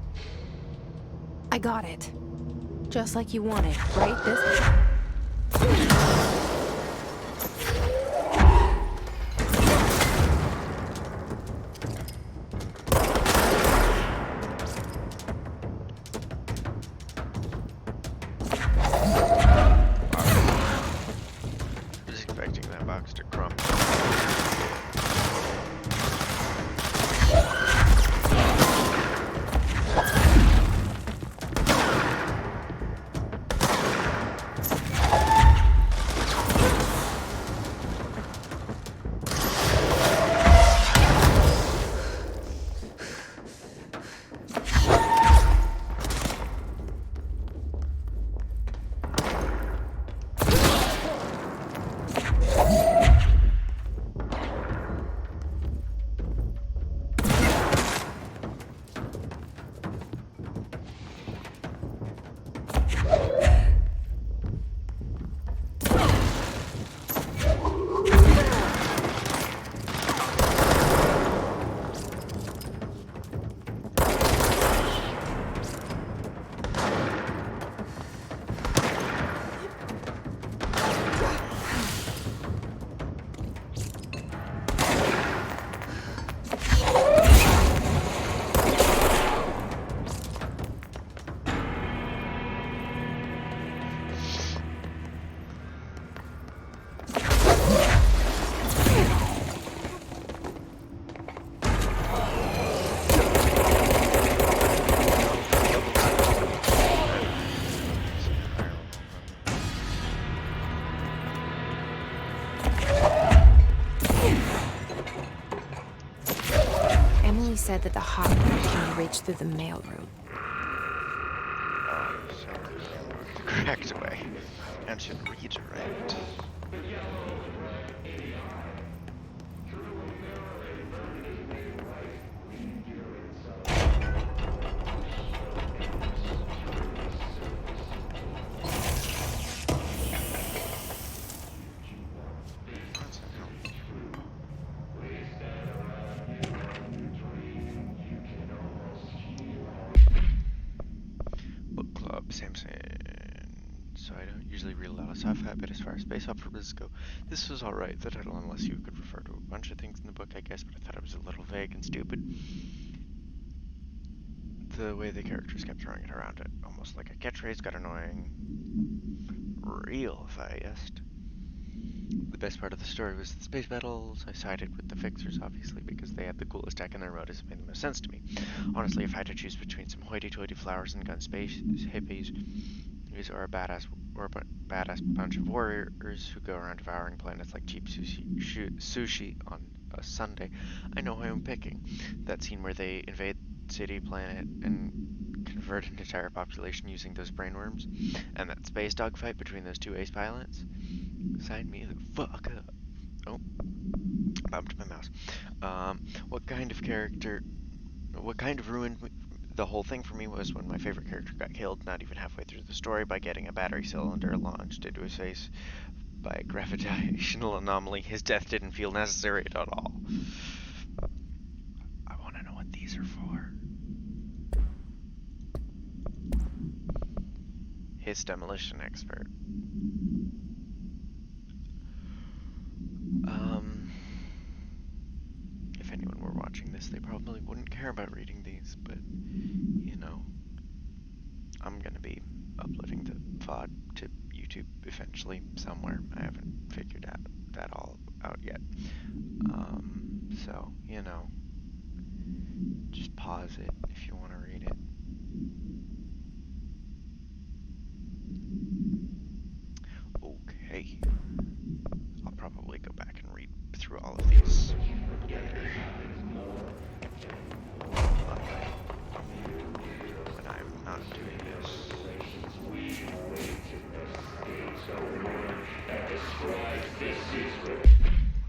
I got it. Just like you wanted, right? This... said that the hotwire can be reached through the mailroom. correct way and should redirect. Book club, Samson. So I don't usually read a lot of sci-fi, but as far as space operas go, this was alright, the title, unless you could refer to a bunch of things in the book, I guess, but I thought it was a little vague and stupid. The way the characters kept throwing it around, it almost like a catchphrase, got annoying real fast. The best part of the story was the space battles. I sided with the Fixers, obviously, because they had the coolest tech and their motives made the most sense to me. Honestly, if I had to choose between some hoity-toity flowers and gun space hippies, or a badass bunch of warriors who go around devouring planets like cheap sushi on a Sunday, I know who I'm picking. That scene where they invade city planet and convert an entire population using those brainworms, and that space dogfight between those two ace pilots. Sign me the fuck up. Oh, bumped my mouse. What kind of ruined the whole thing for me was when my favorite character got killed, not even halfway through the story, by getting a battery cylinder launched into his face by a gravitational anomaly. His death didn't feel necessary at all. I want to know what these are for. His demolition expert. If anyone were watching this, they probably wouldn't care about reading these, but, you know, I'm gonna be uploading the VOD to YouTube eventually somewhere. I haven't figured that all out yet. So, you know, just pause it if you want to read it. Okay. I'll probably go back and read through all of these. When I'm not doing this.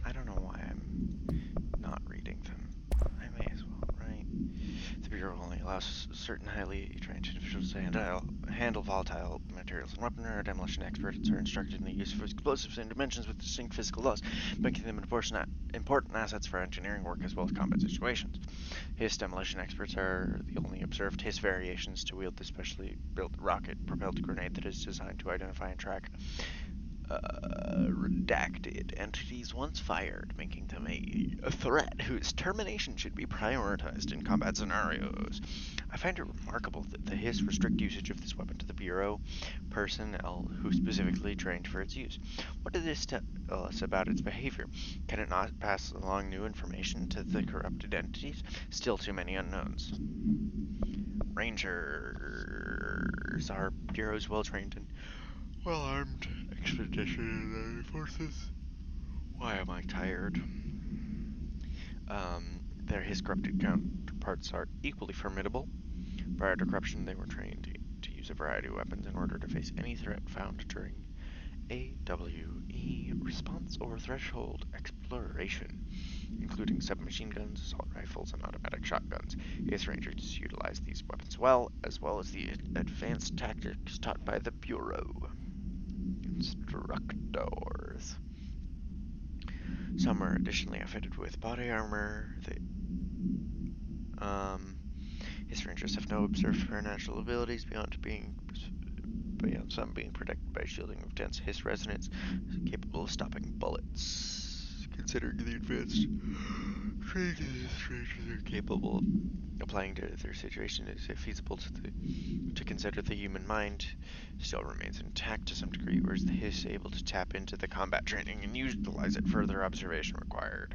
I don't know why I'm not reading them. I may as well, right? The Bureau only allows certain highly trained individuals to handle volatile materials and weaponry. Our demolition experts are instructed in the use of explosives in dimensions with distinct physical laws, making them important assets for engineering work as well as combat situations. His demolition experts are the only observed His variations to wield the specially built rocket-propelled grenade that is designed to identify and track redacted entities once fired, making them a threat whose termination should be prioritized in combat scenarios. I find it remarkable that the Hiss restrict usage of this weapon to the Bureau personnel who specifically trained for its use. What does this tell us about its behavior? Can it not pass along new information to the corrupted entities? Still too many unknowns. Rangers are Bureau's well-trained and well-armed expeditionary forces. Why am I tired? Their His corrupted counterparts are equally formidable. Prior to corruption, they were trained to use a variety of weapons in order to face any threat found during AWE response or threshold exploration, including submachine guns, assault rifles, and automatic shotguns. His Rangers utilize these weapons well as the advanced tactics taught by the Bureau. Instructors. Some are additionally outfitted with body armor. His Rangers have no observed supernatural abilities beyond some being protected by shielding of dense Hiss resonance, capable of stopping bullets. Considering the advanced training His Rangers are capable of applying to their situation, is it feasible to consider the human mind still remains intact to some degree, or is the Hiss able to tap into the combat training and utilize it? Further observation required.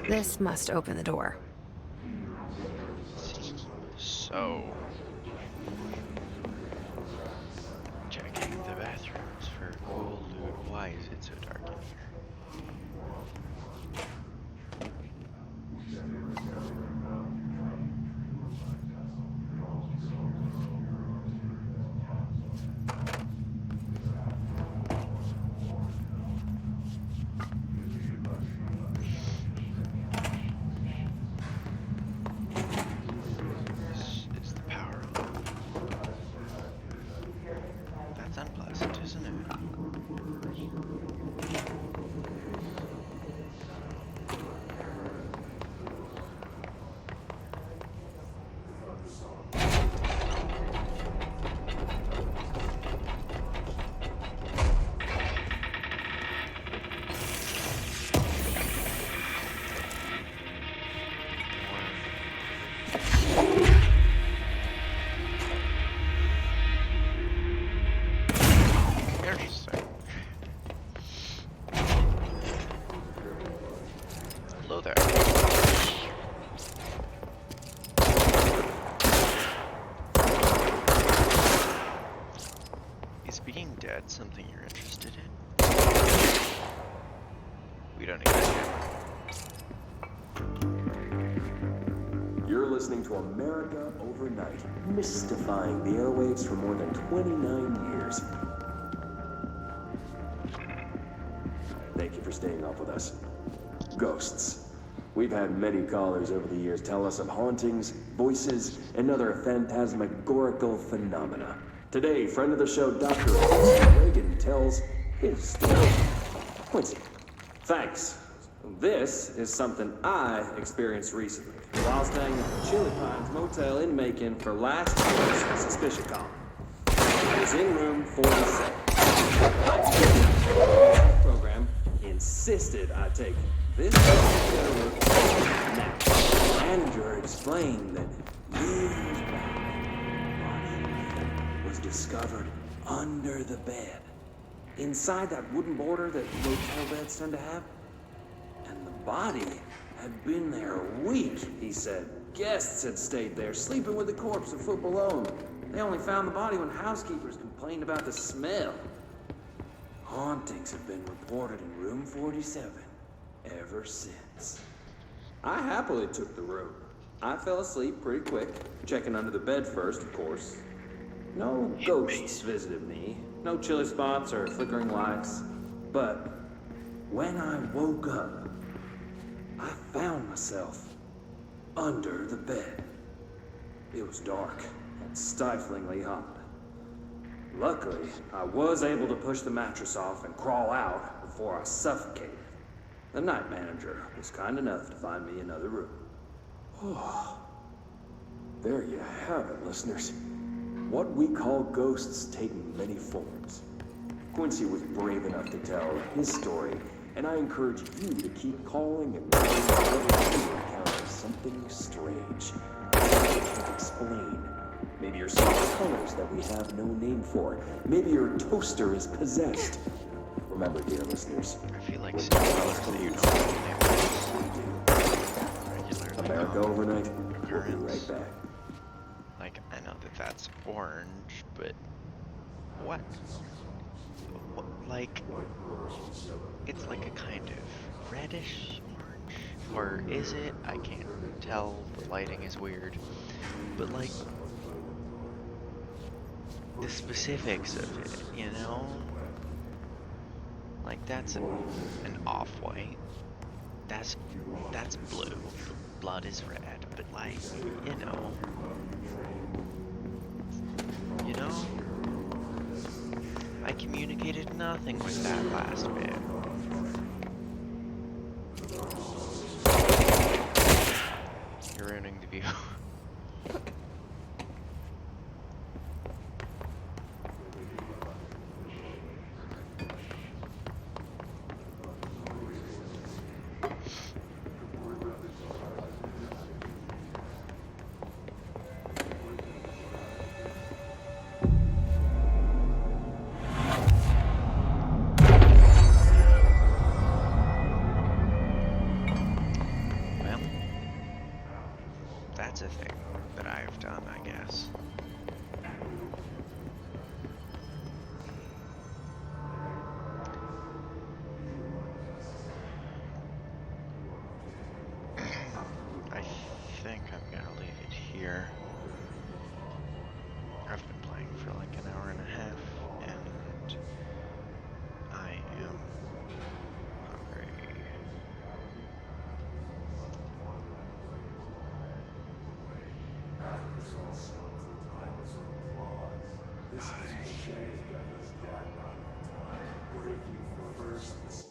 This must open the door. So, checking the bathrooms for cool loot. Why is it so dark in here? This is the power loop. That's unpleasant, isn't it? Interesting. Hello there. Is being dead something you're interested in? We don't need that. You're listening to America Overnight, mystifying the airwaves for more than 29 years. Thank you for staying up with us. Ghosts. We've had many callers over the years tell us of hauntings, voices, and other phantasmagorical phenomena. Today, friend of the show, Dr. Reagan tells his story. Quincy. Thanks. This is something I experienced recently while staying at the Chili Pines Motel in Macon for last year's Suspicion Con. I was in room 47. The program insisted I take this particular room. Now, the manager explained that years back, a body was discovered under the bed, inside that wooden border that motel beds tend to have. And the body had been there a week, he said. Guests had stayed there, sleeping with the corpse a foot below them. They only found the body when housekeepers complained about the smell. Hauntings have been reported in room 47 ever since. I happily took the room. I fell asleep pretty quick, checking under the bed first, of course. No ghosts visited me, no chilly spots or flickering lights. But when I woke up, I found myself under the bed. It was dark and stiflingly hot. Luckily, I was able to push the mattress off and crawl out before I suffocated. The night manager was kind enough to find me another room. Oh, there you have it, listeners. What we call ghosts take many forms. Quincy was brave enough to tell his story, and I encourage you to keep calling and writing whenever you encounter something strange. I can't explain. Maybe you're seeing colors that we have no name for. Maybe your toaster is possessed. Remember, dear listeners, I feel like seeing colors that you don't regularly America Overnight. We'll be occurrence. right back. Like, I know that that's orange, but what? Like, it's like a kind of reddish orange. Or is it? I can't tell. The lighting is weird. But, like, the specifics of it, you know? Like, that's an off-white. That's blue. Blood is red. But, like, you know? I communicated nothing with that last bit. You're ruining the view. Well, that's a thing that I've done, I guess. I think I'm gonna leave it here. I've been playing for like an hour and a half, and I am hungry. This is the shade that was done on time. Breaking first.